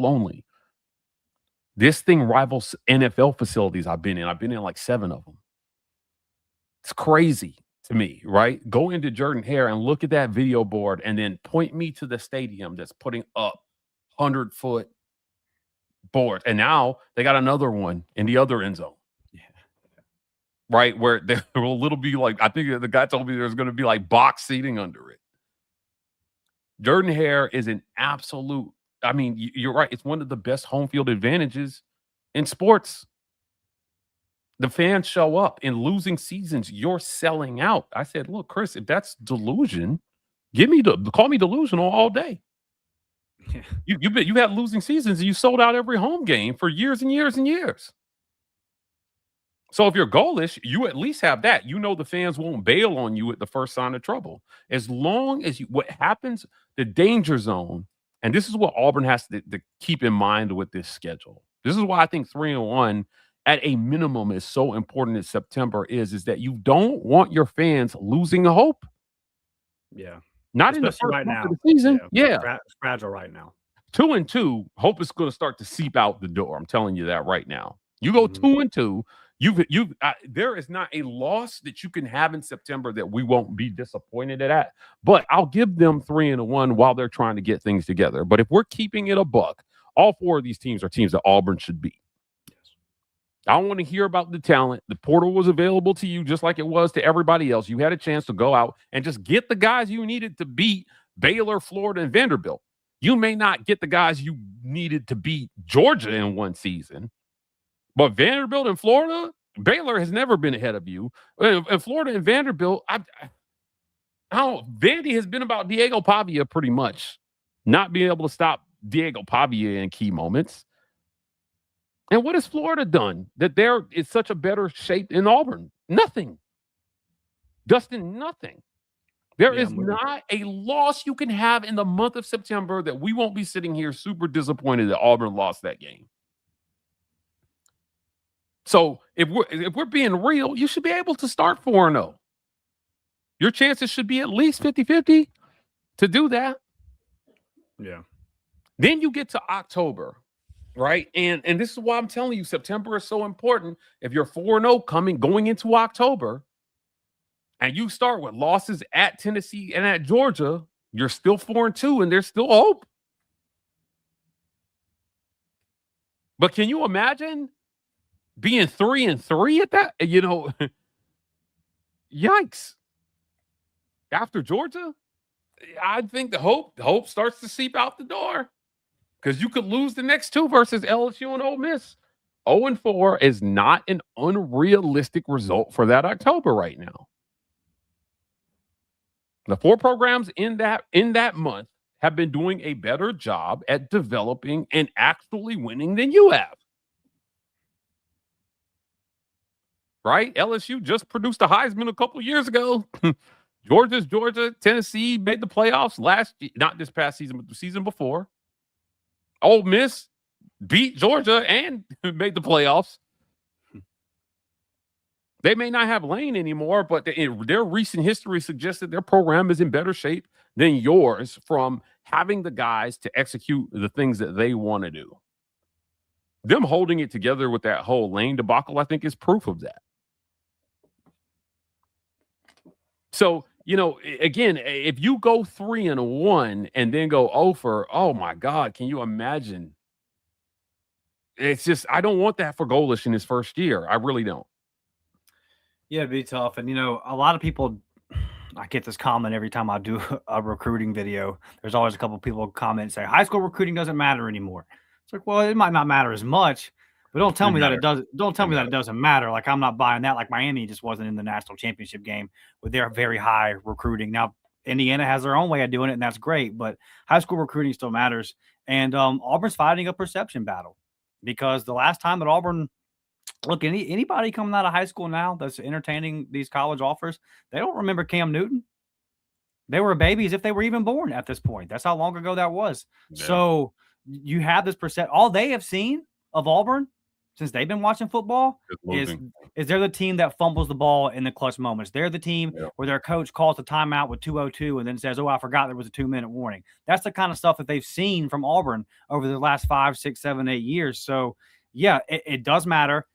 only. This thing rivals NFL facilities I've been in. I've been in like 7 of them. It's crazy to me, right? Go into Jordan Hare and look at that video board and then point me to the stadium that's putting up 100-foot boards. And now they got another one in the other end zone. Yeah. Right? Where there will be like, I think the guy told me there's going to be like box seating under it. Jordan Hare is an absolute, I mean, you're right. It's one of the best home field advantages in sports. The fans show up. In losing seasons, you're selling out. I said, look, Chris, if that's delusion, call me delusional all day. Yeah. You had losing seasons and you sold out every home game for years and years and years. So if you're goalish, you at least have that. You know the fans won't bail on you at the first sign of trouble. As long as what happens, the danger zone, and this is what Auburn has to keep in mind with this schedule. This is why I think 3-1 at a minimum is so important in September is that you don't want your fans losing hope. Yeah. Not especially in the first right now. Of the season. Yeah. It's fragile right now. 2-2, hope is going to start to seep out the door. I'm telling you that right now. You go 2-2, there is not a loss that you can have in September that we won't be disappointed at. But I'll give them 3-1 while they're trying to get things together. But if we're keeping it a buck, all 4 of these teams are teams that Auburn should beat. Yes. I don't want to hear about the talent. The portal was available to you just like it was to everybody else. You had a chance to go out and just get the guys you needed to beat Baylor, Florida, and Vanderbilt. You may not get the guys you needed to beat Georgia in one season, but Vanderbilt and Florida, Baylor has never been ahead of you. And Florida and Vanderbilt, Vandy has been about Diego Pavia pretty much, not being able to stop Diego Pavia in key moments. And what has Florida done that they're in such a better shape in Auburn? Nothing. Dustin, nothing. There is not a loss you can have in the month of September that we won't be sitting here super disappointed that Auburn lost that game. So if we're being real, you should be able to start 4-0. Your chances should be at least 50-50 to do that. Yeah. Then you get to October, right? And this is why I'm telling you September is so important. If you're 4-0 going into October, and you start with losses at Tennessee and at Georgia, you're still 4-2, and there's still hope. But can you imagine being 3-3 at that? Yikes. After Georgia, I think the hope starts to seep out the door, because you could lose the next two versus LSU and Ole Miss. 0-4 is not an unrealistic result for that October right now. The 4 programs in that month have been doing a better job at developing and actually winning than you have. Right? LSU just produced a Heisman a couple of years ago. Georgia's Georgia. Tennessee made the playoffs not this past season, but the season before. Ole Miss beat Georgia and made the playoffs. They may not have Lane anymore, but their recent history suggests that their program is in better shape than yours from having the guys to execute the things that they want to do. Them holding it together with that whole Lane debacle, I think, is proof of that. So, again, if you go 3-1 and then go 0 oh my God, can you imagine? It's just, I don't want that for Golish in his first year. I really don't. Yeah, it'd be tough. And, a lot of people, I get this comment every time I do a recruiting video. There's always a couple of people comment and say, high school recruiting doesn't matter anymore. It's like, well, it might not matter as much, but don't tell me that it does. Don't tell me that it doesn't matter. Like, I'm not buying that. Like, Miami just wasn't in the national championship game with their very high recruiting. Now, Indiana has their own way of doing it, and that's great, but high school recruiting still matters. And Auburn's fighting a perception battle, because the last time that Auburn, look, anybody coming out of high school now that's entertaining these college offers, they don't remember Cam Newton. They were babies if they were even born at this point. That's how long ago that was. Yeah. So you have this percent. All they have seen of Auburn since they've been watching football is they're the team that fumbles the ball in the clutch moments. They're the team where their coach calls the timeout with 2:02 and then says, "Oh, I forgot there was a 2-minute warning." That's the kind of stuff that they've seen from Auburn over the last 5, 6, 7, 8 years. So yeah, it does matter.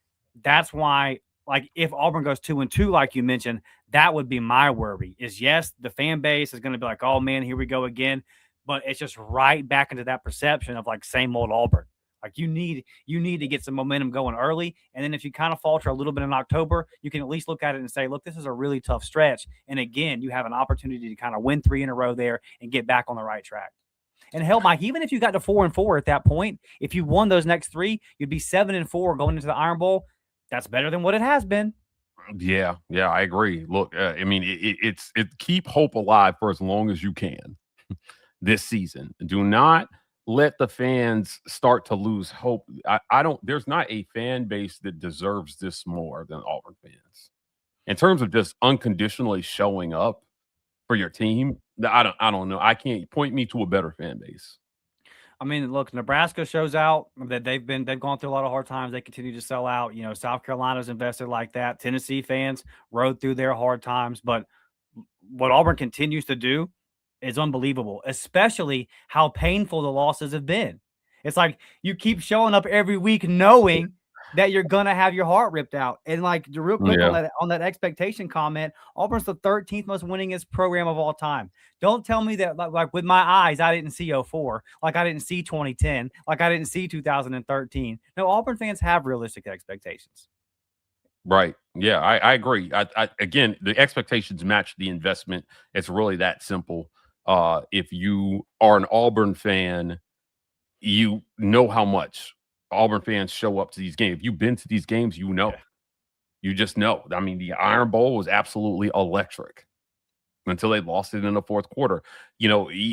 That's why, like, if Auburn goes 2-2, like you mentioned, that would be my worry. Is yes, the fan base is going to be like, "Oh man, here we go again," but it's just right back into that perception of like same old Auburn. Like, you need to get some momentum going early, and then if you kind of falter a little bit in October, you can at least look at it and say, "Look, this is a really tough stretch," and again, you have an opportunity to kind of win 3 in a row there and get back on the right track. And hell, Mike, even if you got to 4-4 at that point, if you won those next 3, you'd be 7-4 going into the Iron Bowl. That's better than what it has been. Yeah, I agree. Look, I mean, it's keep hope alive for as long as you can this season. Do not let the fans start to lose hope. There's not a fan base that deserves this more than Auburn fans. In terms of just unconditionally showing up for your team, I don't know. I can't point me to a better fan base. I mean, look, Nebraska shows out that they've gone through a lot of hard times. They continue to sell out. South Carolina's invested like that. Tennessee fans rode through their hard times. But what Auburn continues to do is unbelievable, especially how painful the losses have been. It's like you keep showing up every week knowing that you're going to have your heart ripped out. And like, real quick on that expectation comment, Auburn's the 13th most winningest program of all time. Don't tell me that like with my eyes, I didn't see 04, like I didn't see 2010, like I didn't see 2013. No, Auburn fans have realistic expectations. Right. Yeah, I agree. Again, the expectations match the investment. It's really that simple. If you are an Auburn fan, you know how much Auburn fans show up to these games. If you've been to these games, you just know. I mean, the Iron Bowl was absolutely electric until they lost it in the fourth quarter.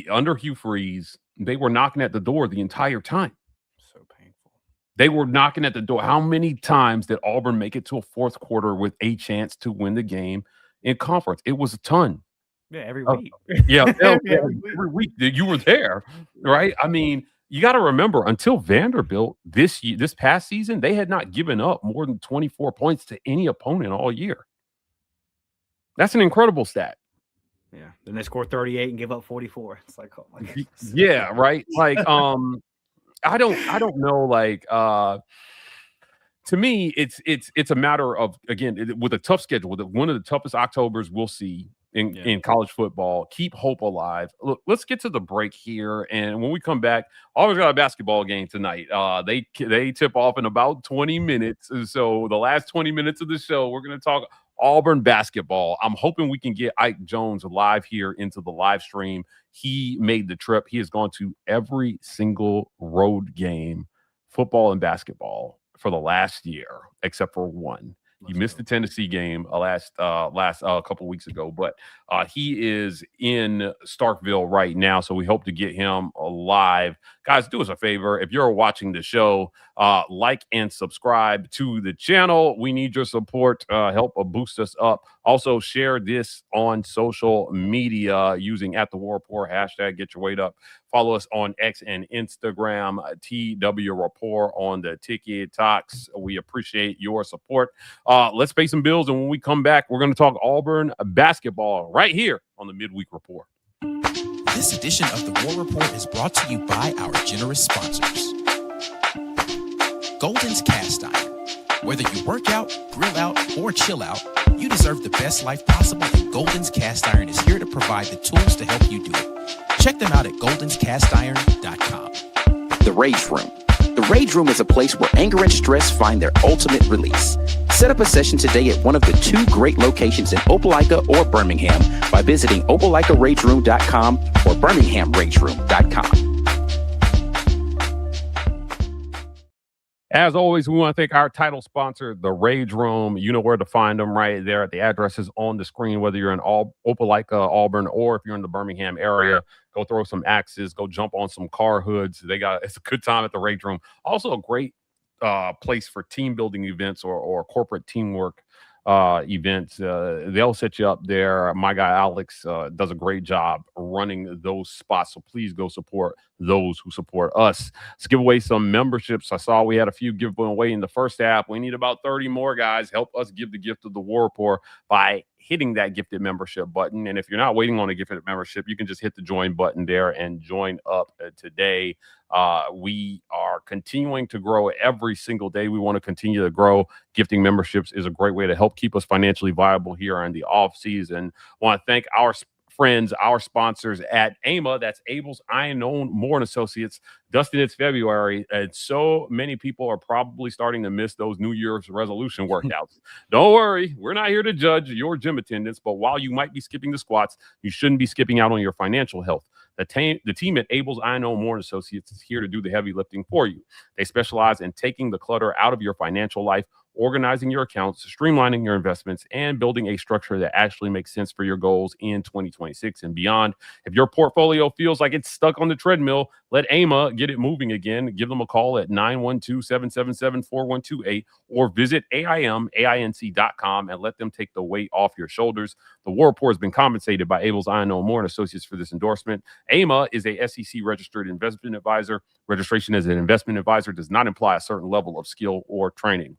Under Hugh Freeze, they were knocking at the door the entire time. So painful. They were knocking at the door. How many times did Auburn make it to a fourth quarter with a chance to win the game in conference? It was a ton. Yeah, every week. Every week you were there, right? I mean, you got to remember, until Vanderbilt this past season, they had not given up more than 24 points to any opponent all year. That's an incredible stat. Yeah. Then they scored 38 and give up 44. It's like, oh my goodness. Yeah, right. Like, I don't know. Like, to me, it's a matter of, again, with a tough schedule, with one of the toughest Octobers we'll see in college football. Keep hope alive. Look, let's get to the break here, and when we come back, Auburn's got a basketball game tonight. They tip off in about 20 minutes, so the last 20 minutes of the show, we're going to talk Auburn basketball. I'm hoping we can get Ike Jones live here into the live stream. He made the trip. He has gone to every single road game, football and basketball, for the last year, except for one. He missed the Tennessee game last couple of weeks ago, but he is in Starkville right now, so we hope to get him live. Guys, do us a favor. If you're watching the show, like and subscribe to the channel. We need your support. Help boost us up. Also, share this on social media using @TheWarReport, hashtag Get Your Weight Up. Follow us on X and Instagram, TW Report on the TikToks. We appreciate your support. Let's pay some bills, and when we come back, we're going to talk Auburn basketball right here on the Midweek Report. This edition of the War Report is brought to you by our generous sponsors. Golden's Cast Iron. Whether you work out, grill out, or chill out, you deserve the best life possible, and Golden's Cast Iron is here to provide the tools to help you do it. Check them out at goldenscastiron.com. The Rage Room. The Rage Room is a place where anger and stress find their ultimate release. Set up a session today at one of the 2 great locations in Opelika or Birmingham by visiting opelika.rageroom.com or birminghamrageroom.com. As always, we want to thank our title sponsor, The Rage Room. You know where to find them right there at the addresses on the screen, whether you're in Opelika, Auburn, or if you're in the Birmingham area. Go throw some axes, go jump on some car hoods. It's a good time at The Rage Room. Also a great place for team building events or corporate teamwork events. They'll set you up there. My guy Alex does a great job running those spots, so please go support those who support us. Let's give away some memberships. I saw we had a few given away in the first half. We need about 30 more, guys. Help us give the gift of the War Report by hitting that gifted membership button. And if you're not waiting on a gifted membership, you can just hit the join button there and join up today. We are continuing to grow every single day. We want to continue to grow. Gifting memberships is a great way to help keep us financially viable here in the off season. I want to thank our friends, our sponsors at AIMA. That's Abel's Iannone Moore & Associates. Dustin, it's February, and so many people are probably starting to miss those New Year's resolution workouts. Don't worry, we're not here to judge your gym attendance, but while you might be skipping the squats, you shouldn't be skipping out on your financial health. The team at Abel's Iannone Moore & Associates is here to do the heavy lifting for you. They specialize in taking the clutter out of your financial life, organizing your accounts, streamlining your investments, and building a structure that actually makes sense for your goals in 2026 and beyond. If your portfolio feels like it's stuck on the treadmill, let AIMA get it moving again. Give them a call at 912-777-4128 or visit AIMAINC.com and let them take the weight off your shoulders. The War Report has been compensated by Abel's Iannone Moore & Associates for this endorsement. AIMA is a SEC-registered investment advisor. Registration as an investment advisor does not imply a certain level of skill or training.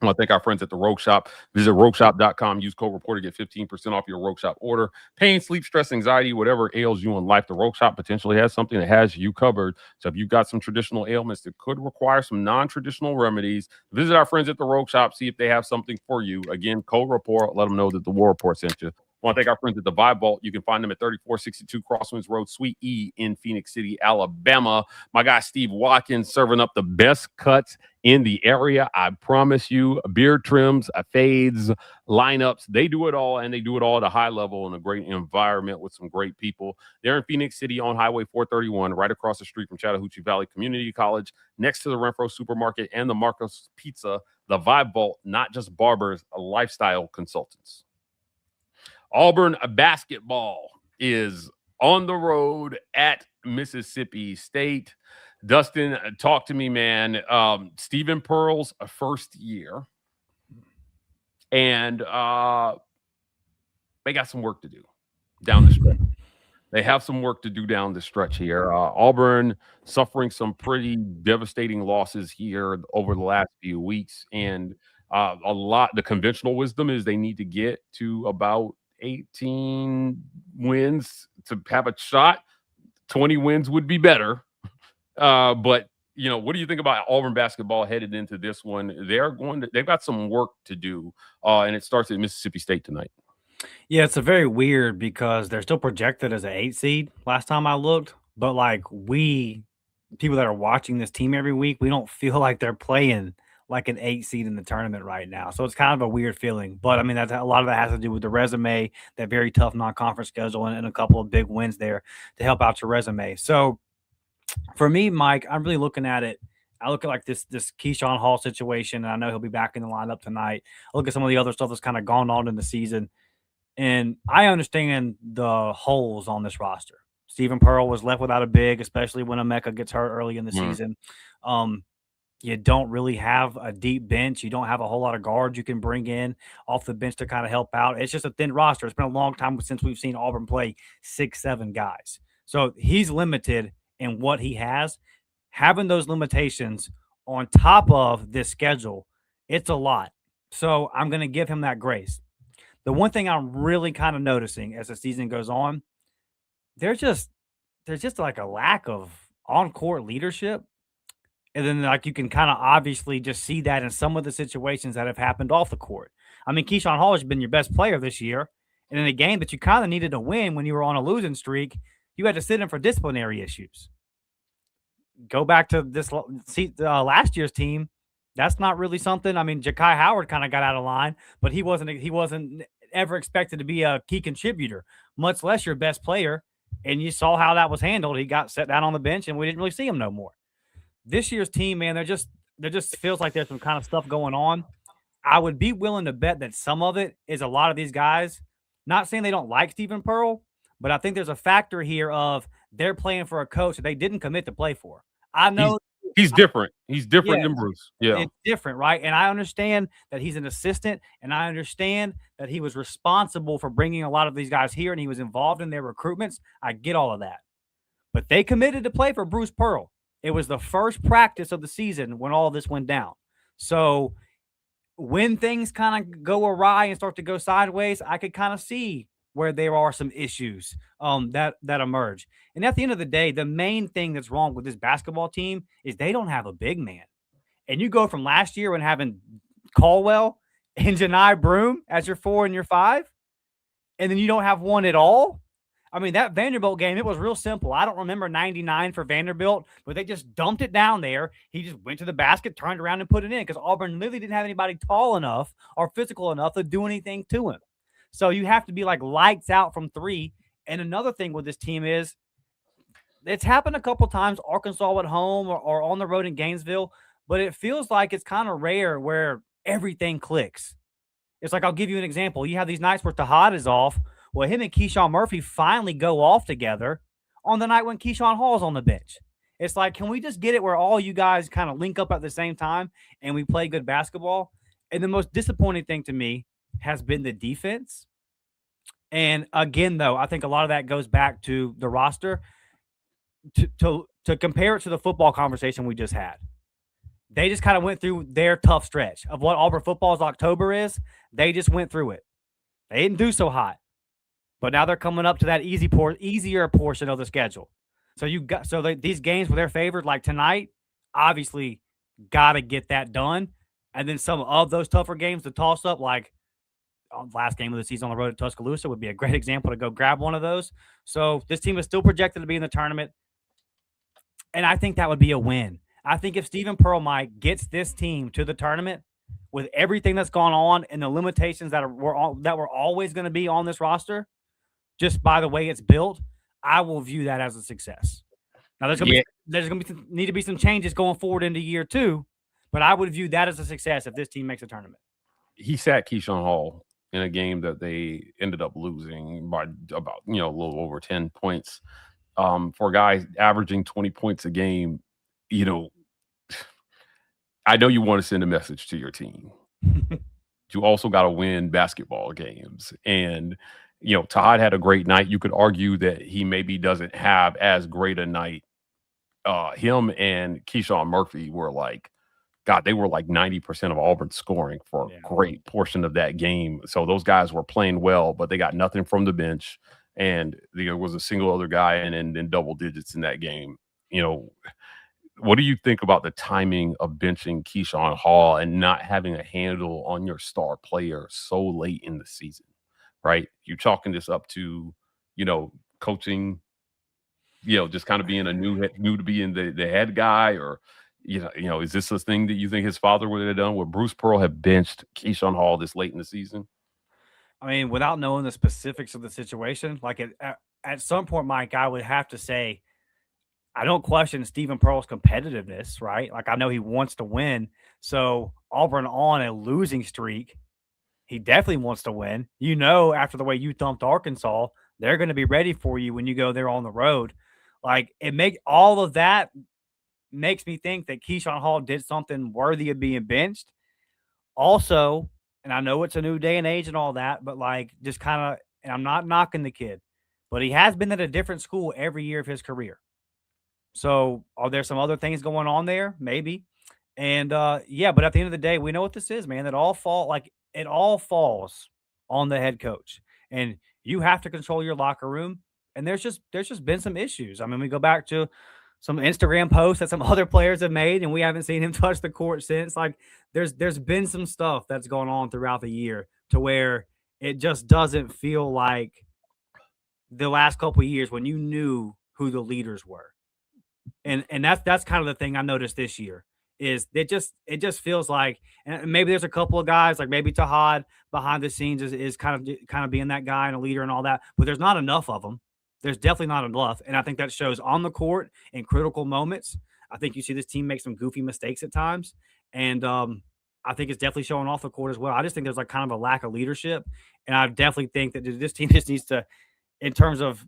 I want to thank our friends at the Rogue Shop. Visit rogueshop.com. Use code REPORTER to get 15% off your Rogue Shop order. Pain, sleep, stress, anxiety, whatever ails you in life, the Rogue Shop potentially has something that has you covered. So if you've got some traditional ailments that could require some non-traditional remedies, visit our friends at the Rogue Shop. See if they have something for you. Again, code REPORT. Let them know that the War Report sent you. I want to thank our friends at the Vibe Vault. You can find them at 3462 Crosswinds Road, Suite E in Phenix City, Alabama. My guy Steve Watkins serving up the best cuts in the area. I promise you, beard trims, fades, lineups, they do it all, and they do it all at a high level in a great environment with some great people. They're in Phenix City on Highway 431, right across the street from Chattahoochee Valley Community College, next to the Renfro Supermarket and the Marcos Pizza. The Vibe Vault, not just barbers, lifestyle consultants. Auburn basketball is on the road at Mississippi State. Dustin, talk to me, man. Stephen Pearl's first year, and they got some work to do down the stretch. They have some work to do down the stretch here. Auburn suffering some pretty devastating losses here over the last few weeks, and the conventional wisdom is they need to get to about 18 wins to have a shot. 20 wins would be better. But what do you think about Auburn basketball headed into this one? They've got some work to do, and it starts at Mississippi State tonight. Yeah, it's a very weird because they're still projected as an 8 seed last time I looked, but like people that are watching this team every week, we don't feel like they're playing like an 8 seed in the tournament right now. So it's kind of a weird feeling. But I mean, that's a lot of that has to do with the resume, that very tough non-conference schedule, and a couple of big wins there to help out your resume. So for me, Mike, I'm really looking at it. I look at like this Keyshawn Hall situation, and I know he'll be back in the lineup tonight. I look at some of the other stuff that's kind of gone on in the season. And I understand the holes on this roster. Stephen Pearl was left without a big, especially when Emeka gets hurt early in the season. You don't really have a deep bench. You don't have a whole lot of guards you can bring in off the bench to kind of help out. It's just a thin roster. It's been a long time since we've seen Auburn play 6-7 guys. So he's limited in what he has. Having those limitations on top of this schedule, it's a lot. So I'm going to give him that grace. The one thing I'm really kind of noticing as the season goes on, there's just like a lack of on-court leadership. And then like you can kind of obviously just see that in some of the situations that have happened off the court. I mean, Keyshawn Hall has been your best player this year. And in a game that you kind of needed to win when you were on a losing streak, you had to sit in for disciplinary issues. Go back to this last year's team. That's not really something. I mean, Ja'Kai Howard kind of got out of line, but he wasn't ever expected to be a key contributor, much less your best player. And you saw how that was handled. He got set down on the bench, and we didn't really see him no more. This year's team, man, there just feels like there's some kind of stuff going on. I would be willing to bet that some of it is a lot of these guys, not saying they don't like Stephen Pearl, but I think there's a factor here of they're playing for a coach that they didn't commit to play for. I know he's different. He's different than Bruce. Yeah. It's different, right? And I understand that he's an assistant, and I understand that he was responsible for bringing a lot of these guys here, and he was involved in their recruitments. I get all of that. But they committed to play for Bruce Pearl. It was the first practice of the season when all this went down. So when things kind of go awry and start to go sideways, I could kind of see where there are some issues that emerge. And at the end of the day, the main thing that's wrong with this basketball team is they don't have a big man. And you go from last year when having Caldwell and Janai Broome as your 4 and your 5, and then you don't have one at all. I mean, that Vanderbilt game, it was real simple. I don't remember 99 for Vanderbilt, but they just dumped it down there. He just went to the basket, turned around, and put it in because Auburn literally didn't have anybody tall enough or physical enough to do anything to him. So you have to be like lights out from 3. And another thing with this team is it's happened a couple times, Arkansas at home or on the road in Gainesville, but it feels like it's kind of rare where everything clicks. It's like, I'll give you an example. You have these nights where Tahad is off. Well, him and Keyshawn Murphy finally go off together on the night when Keyshawn Hall's on the bench. It's like, can we just get it where all you guys kind of link up at the same time and we play good basketball? And the most disappointing thing to me has been the defense. And again, though, I think a lot of that goes back to the roster. To compare it to the football conversation we just had, they just kind of went through their tough stretch of what Auburn football's October is. They just went through it. They didn't do so hot. But now they're coming up to that easier portion of the schedule. So these games where they're favored, like tonight, obviously got to get that done. And then some of those tougher games to toss up, like last game of the season on the road at Tuscaloosa, would be a great example to go grab one of those. So this team is still projected to be in the tournament, and I think that would be a win. I think if Stephen Pearl, Mike, gets this team to the tournament with everything that's gone on and the limitations that were always going to be on this roster, just by the way it's built, I will view that as a success. Now, there's going to need to be some changes going forward into year 2, but I would view that as a success if this team makes a tournament. He sat Keyshawn Hall in a game that they ended up losing by about, a little over 10 points. For a guy averaging 20 points a game, I know you want to send a message to your team. You also got to win basketball games. And Tahad had a great night. You could argue that he maybe doesn't have as great a night. Him and Keyshawn Murphy were like, they were like 90% of Auburn scoring for a great portion of that game. So those guys were playing well, but they got nothing from the bench. And there was a single other guy in double digits in that game. What do you think about the timing of benching Keyshawn Hall and not having a handle on your star player so late in the season? right? You chalking this up to, coaching, just kind of being new to being the head guy, or is this a thing that you think his father would have done? Would Bruce Pearl have benched Keyshawn Hall this late in the season? I mean, without knowing the specifics of the situation, like at some point, Mike, I would have to say, I don't question Stephen Pearl's competitiveness, right? Like, I know he wants to win. So Auburn on a losing streak, he definitely wants to win. After the way you thumped Arkansas, they're going to be ready for you when you go there on the road. Like, all of that makes me think that Keyshawn Hall did something worthy of being benched. Also, and I know it's a new day and age and all that, but like, just kind of, and I'm not knocking the kid, but he has been at a different school every year of his career. So are there some other things going on there? Maybe. And yeah, but at the end of the day, we know what this is, man. It all falls on the head coach. And you have to control your locker room. And there's just been some issues. I mean, we go back to some Instagram posts that some other players have made, and we haven't seen him touch the court since. Like, there's been some stuff that's going on throughout the year to where it just doesn't feel like the last couple of years when you knew who the leaders were. And that's kind of the thing I noticed this year is it just feels like, and maybe there's a couple of guys like maybe Tahad behind the scenes is kind of being that guy and a leader and all that, but there's not enough of them. There's definitely not enough. And I think that shows on the court in critical moments. I think you see this team make some goofy mistakes at times. And I think it's definitely showing off the court as well. I just think there's like kind of a lack of leadership. And I definitely think that this team just needs to, in terms of,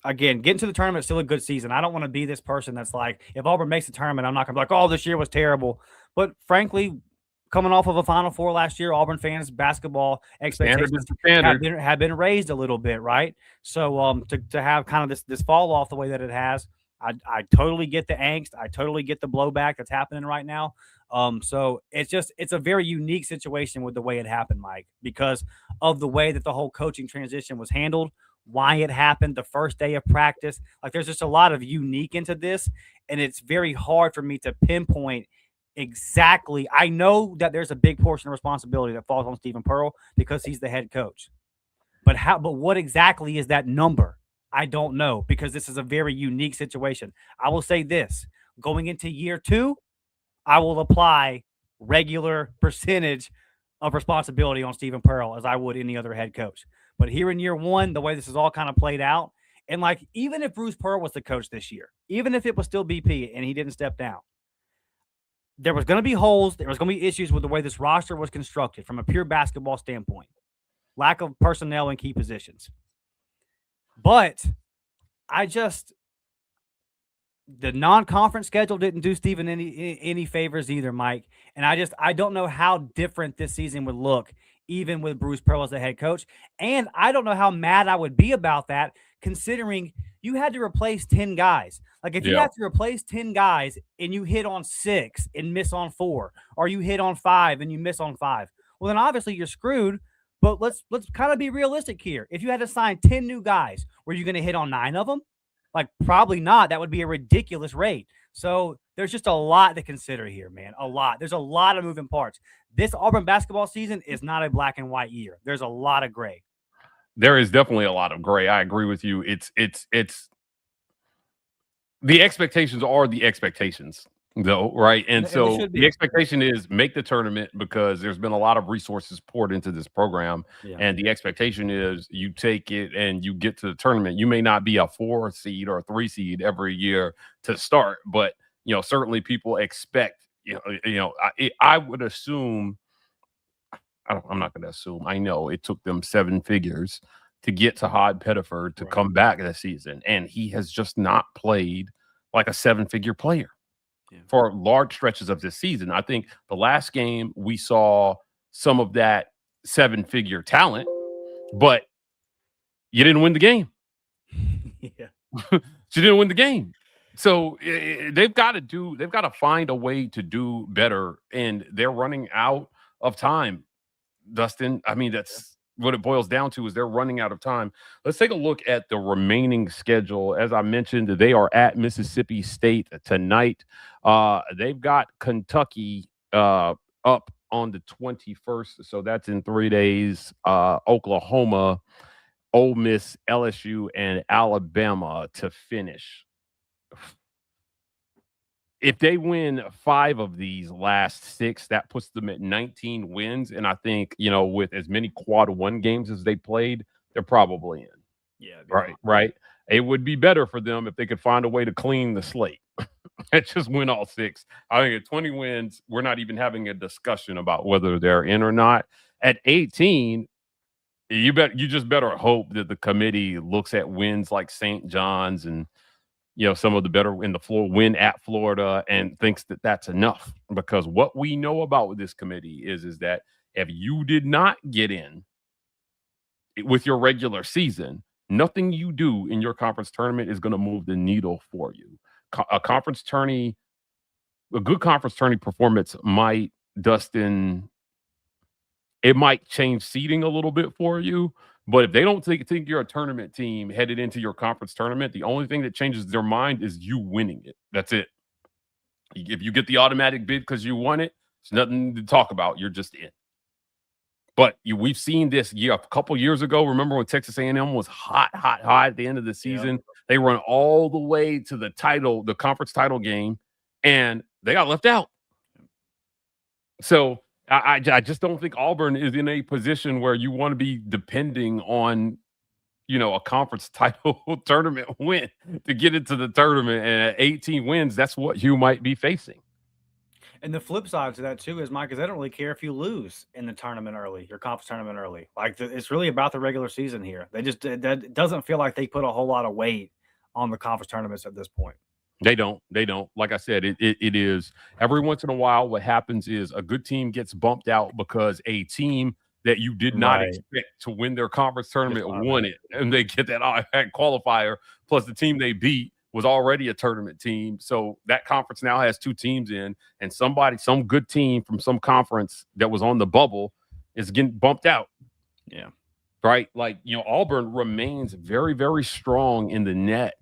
again, getting to the tournament is still a good season. I don't want to be this person that's like, if Auburn makes the tournament, I'm not going to be like, oh, this year was terrible. But frankly, coming off of a Final Four last year, Auburn fans' basketball expectations have been raised a little bit, right? So to have kind of this fall off the way that it has, I totally get the angst. I totally get the blowback that's happening right now. So it's a very unique situation with the way it happened, Mike, because of the way that the whole coaching transition was handled, why it happened, the first day of practice. Like, there's just a lot of unique into this, and it's very hard for me to pinpoint exactly. I know that there's a big portion of responsibility that falls on Stephen Pearl because he's the head coach. But what exactly is that number? I don't know, because this is a very unique situation. I will say this, going into year 2, I will apply regular percentage of responsibility on Stephen Pearl as I would any other head coach. But here in year 1, the way this is all kind of played out, and like, even if Bruce Pearl was the coach this year, even if it was still BP and he didn't step down, there was going to be holes. There was going to be issues with the way this roster was constructed from a pure basketball standpoint. Lack of personnel in key positions. But the non-conference schedule didn't do Stephen any favors either, Mike. And I don't know how different this season would look, even with Bruce Pearl as the head coach. And I don't know how mad I would be about that, considering you had to replace 10 guys. Like, if you have to replace 10 guys and you hit on 6 and miss on 4, or you hit on 5 and you miss on 5, well, then obviously you're screwed. But let's kind of be realistic here. If you had to sign 10 new guys, were you going to hit on 9 of them? Like, probably not. That would be a ridiculous rate. So there's just a lot to consider here, man. A lot. There's a lot of moving parts. This Auburn basketball season is not a black and white year. There's a lot of gray. There is definitely a lot of gray. I agree with you. It's the expectations are the expectations, though, right? And so the expectation is make the tournament because there's been a lot of resources poured into this program. Yeah. And the expectation is you take it and you get to the tournament. You may not be a 4 seed or a 3 seed every year to start, but certainly people expect, I would assume, I'm not going to assume, I know it took them 7 figures to get to Todd Pettiford to come back this season. And he has just not played like a 7-figure player. Yeah. For large stretches of this season. I think the last game we saw some of that 7-figure talent, but you didn't win the game. Yeah. You didn't win the game. So they've got to find a way to do better, and they're running out of time, Dustin. I mean, that's what it boils down to, is they're running out of time. Let's take a look at the remaining schedule. As I mentioned, they are at Mississippi State tonight. They've got Kentucky up on the 21st. So that's in 3 days. Oklahoma, Ole Miss, LSU, and Alabama to finish. If they win 5 of these last 6, that puts them at 19 wins. And I think, with as many quad 1 games as they played, they're probably in. Yeah. Right. It would be better for them if they could find a way to clean the slate and just win all 6. I think at 20 wins, we're not even having a discussion about whether they're in or not. At 18, you just better hope that the committee looks at wins like St. John's and some of the better in the floor win at Florida and thinks that that's enough. Because what we know about this committee is that if you did not get in with your regular season, nothing you do in your conference tournament is going to move the needle for you. A good conference tourney performance might, Dustin, it might change seeding a little bit for you. But if they don't think you're a tournament team headed into your conference tournament, the only thing that changes their mind is you winning it. That's it. If you get the automatic bid because you won it, it's nothing to talk about. You're just in. But we've seen this a couple years ago. Remember when Texas A&M was hot at the end of the season? Yep. They run all the way to the conference title game, and they got left out. So I just don't think Auburn is in a position where you want to be depending on, a conference title tournament win to get into the tournament. And at 18 wins, that's what you might be facing. And the flip side to that too is, Mike, is they don't really care if you lose in the tournament early, your conference tournament early. Like it's really about the regular season here. It doesn't feel like they put a whole lot of weight on the conference tournaments at this point. They don't. Like I said, it is every once in a while. What happens is a good team gets bumped out because a team that you did not expect to win their conference tournament won it, and they get that qualifier. Plus, the team they beat was already a tournament team, so that conference now has 2 teams in, and some good team from some conference that was on the bubble is getting bumped out. Yeah, right. Like Auburn remains very, very strong in the net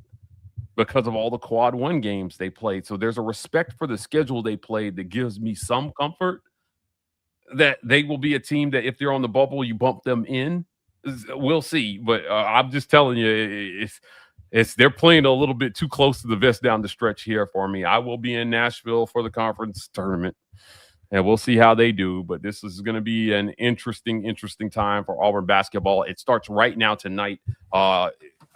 because of all the quad 1 games they played. So there's a respect for the schedule they played that gives me some comfort that they will be a team that if they're on the bubble, you bump them in. We'll see. But I'm just telling you, they're playing a little bit too close to the vest down the stretch here for me. I will be in Nashville for the conference tournament, and we'll see how they do. But this is going to be an interesting time for Auburn basketball. It starts right now tonight.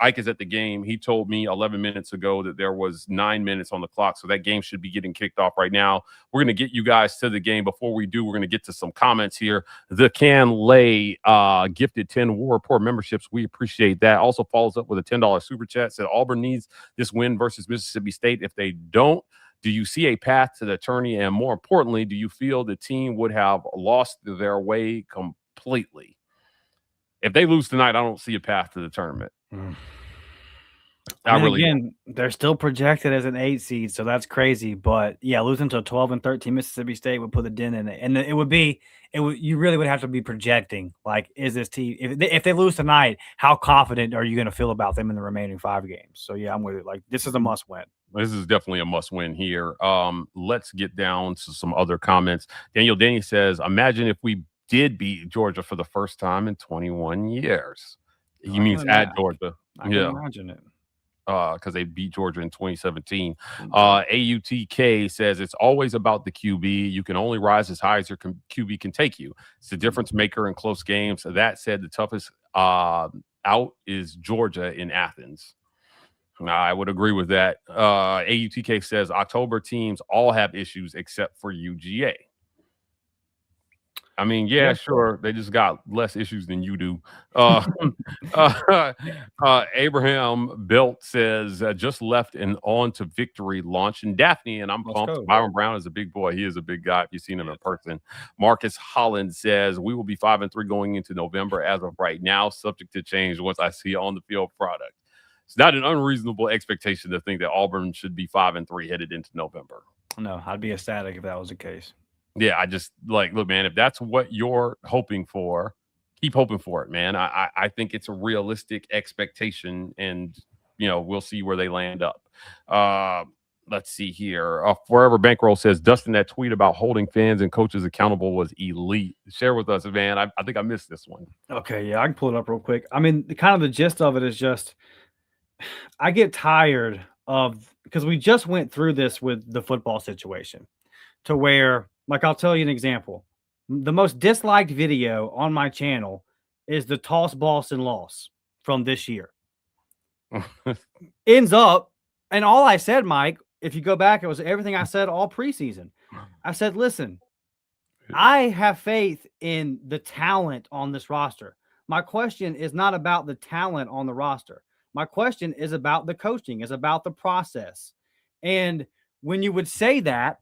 Ike is at the game. He told me 11 minutes ago that there was 9 minutes on the clock, so that game should be getting kicked off right now. We're going to get you guys to the game. Before we do, we're going to get to some comments here. The Can Lay gifted 10 War Report memberships. We appreciate that. Also follows up with a $10 super chat. Said Auburn needs this win versus Mississippi State. If they don't, do you see a path to the tourney? And more importantly, do you feel the team would have lost their way completely? If they lose tonight, I don't see a path to the tournament. They're still projected as an 8 seed, so that's crazy. But yeah, losing to a 12 and 13 Mississippi State would put a dent in it, and you really would have to be projecting. Like, is this team if they lose tonight, how confident are you going to feel about them in the remaining 5 games? So yeah, I'm with it. Like, this is a must win. This is definitely a must win here. Let's get down to some other comments. Danny says, imagine if we did beat Georgia for the first time in 21 years. He means at Georgia. I can imagine it. Because they beat Georgia in 2017. AUTK says it's always about the QB. You can only rise as high as your QB can take you. It's the difference maker in close games. That said, the toughest out is Georgia in Athens. I would agree with that. AUTK says October teams all have issues except for UGA. I mean, yeah, sure. They just got less issues than you do. Abraham Belt says, just left and on to victory launch in Daphne, and I'm pumped. Byron Brown is a big boy. He is a big guy if you've seen him in person. Marcus Holland says, we will be 5-3 going into November as of right now, subject to change once I see on the field product. It's not an unreasonable expectation to think that Auburn should be 5-3 headed into November. No, I'd be ecstatic if that was the case. Yeah, I just look, man, if that's what you're hoping for, keep hoping for it, man. I think it's a realistic expectation, and we'll see where they land up. let's see here. Forever Bankroll says, Dustin, that tweet about holding fans and coaches accountable was elite. Share with us, man. I think I missed this one. Okay, yeah, I can pull it up real quick. I mean, the gist of it is just I get tired of, because we just went through this with the football situation to where, like, I'll tell you an example. The most disliked video on my channel is the toss Boston loss from this year. Ends up, and all I said, Mike, if you go back, it was everything I said all preseason. I said, listen, I have faith in the talent on this roster. My question is not about the talent on the roster. My question is about the coaching, is about the process. And when you would say that,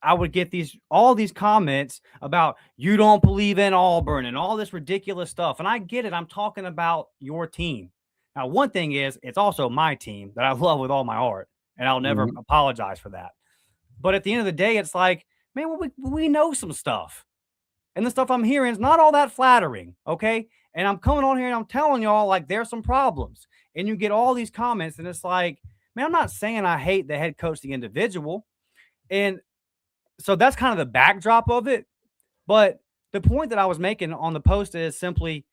I would get all these comments about you don't believe in Auburn and all this ridiculous stuff. And I get it. I'm talking about your team. Now, one thing is, it's also my team that I love with all my heart, and I'll never apologize for that. But at the end of the day, it's like, man, we know some stuff. And the stuff I'm hearing is not all that flattering, okay? And I'm coming on here and I'm telling y'all, like, there's some problems. And you get all these comments, and it's like, man, I'm not saying I hate the head coach, the individual. And so that's kind of the backdrop of it. But the point that I was making on the post is simply,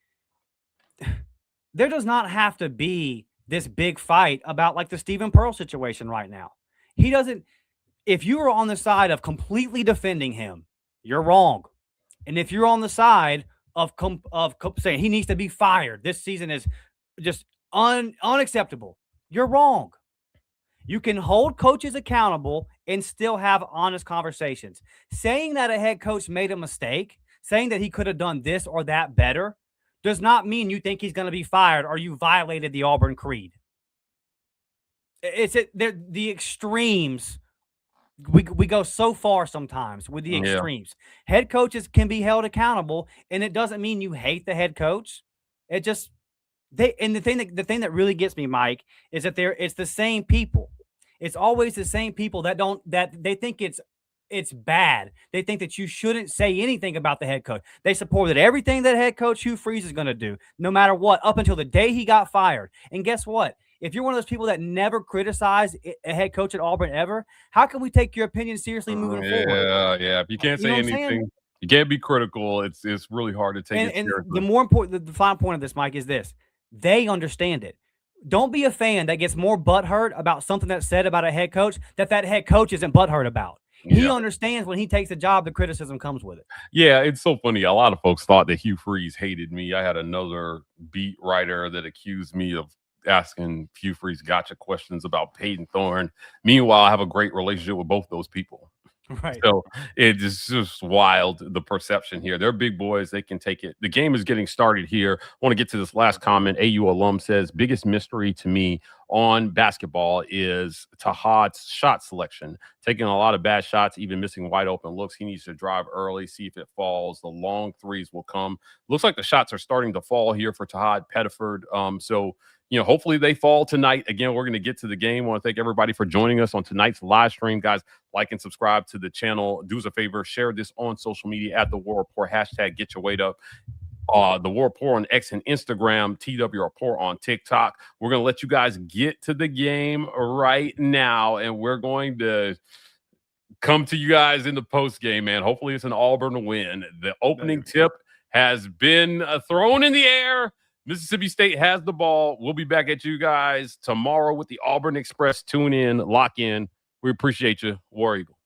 there does not have to be this big fight about like the Stephen Pearl situation right now. He doesn't, if you are on the side of completely defending him, you're wrong. And if you're on the side of saying he needs to be fired, this season is just unacceptable, you're wrong. You can hold coaches accountable and still have honest conversations. Saying that a head coach made a mistake, saying that he could have done this or that better, does not mean you think he's going to be fired or you violated the Auburn creed. The extremes. We go so far sometimes with the extremes. Head coaches can be held accountable, and it doesn't mean you hate the head coach. It just the thing that really gets me, Mike, is that it's the same people. It's always the same people that they think it's bad. They think that you shouldn't say anything about the head coach. They supported everything that head coach Hugh Freeze is going to do, no matter what, up until the day he got fired. And guess what? If you're one of those people that never criticize a head coach at Auburn ever, how can we take your opinion seriously moving forward? Yeah. If you can't say anything, you can't be critical. It's really hard to take it seriously. The more important, the final point of this, Mike, is this. They understand it. Don't be a fan that gets more butthurt about something that's said about a head coach that head coach isn't butthurt about. He understands when he takes a job, the criticism comes with it. Yeah, it's so funny. A lot of folks thought that Hugh Freeze hated me. I had another beat writer that accused me of asking Hugh Freeze gotcha questions about Peyton Thorne. Meanwhile, I have a great relationship with both those people. Right. So it is just wild, the perception here. They're big boys. They can take it. The game is getting started here. I want to get to this last comment. AU alum says, biggest mystery to me on basketball is Tahad's shot selection. Taking a lot of bad shots, even missing wide open looks. He needs to drive early, see if it falls. The long threes will come. Looks like the shots are starting to fall here for Tahad Pettiford. So, hopefully they fall tonight. Again, we're going to get to the game. I want to thank everybody for joining us on tonight's live stream. Guys, like and subscribe to the channel. Do us a favor, share this on social media at The War Report, hashtag Get Your Weight Up. The War Report on X and Instagram, TW Report on TikTok. We're going to let you guys get to the game right now, and we're going to come to you guys in the post game, man. Hopefully it's an Auburn win. The opening tip has been thrown in the air. Mississippi State has the ball. We'll be back at you guys tomorrow with the Auburn Express. Tune in, lock in. We appreciate you. War Eagle.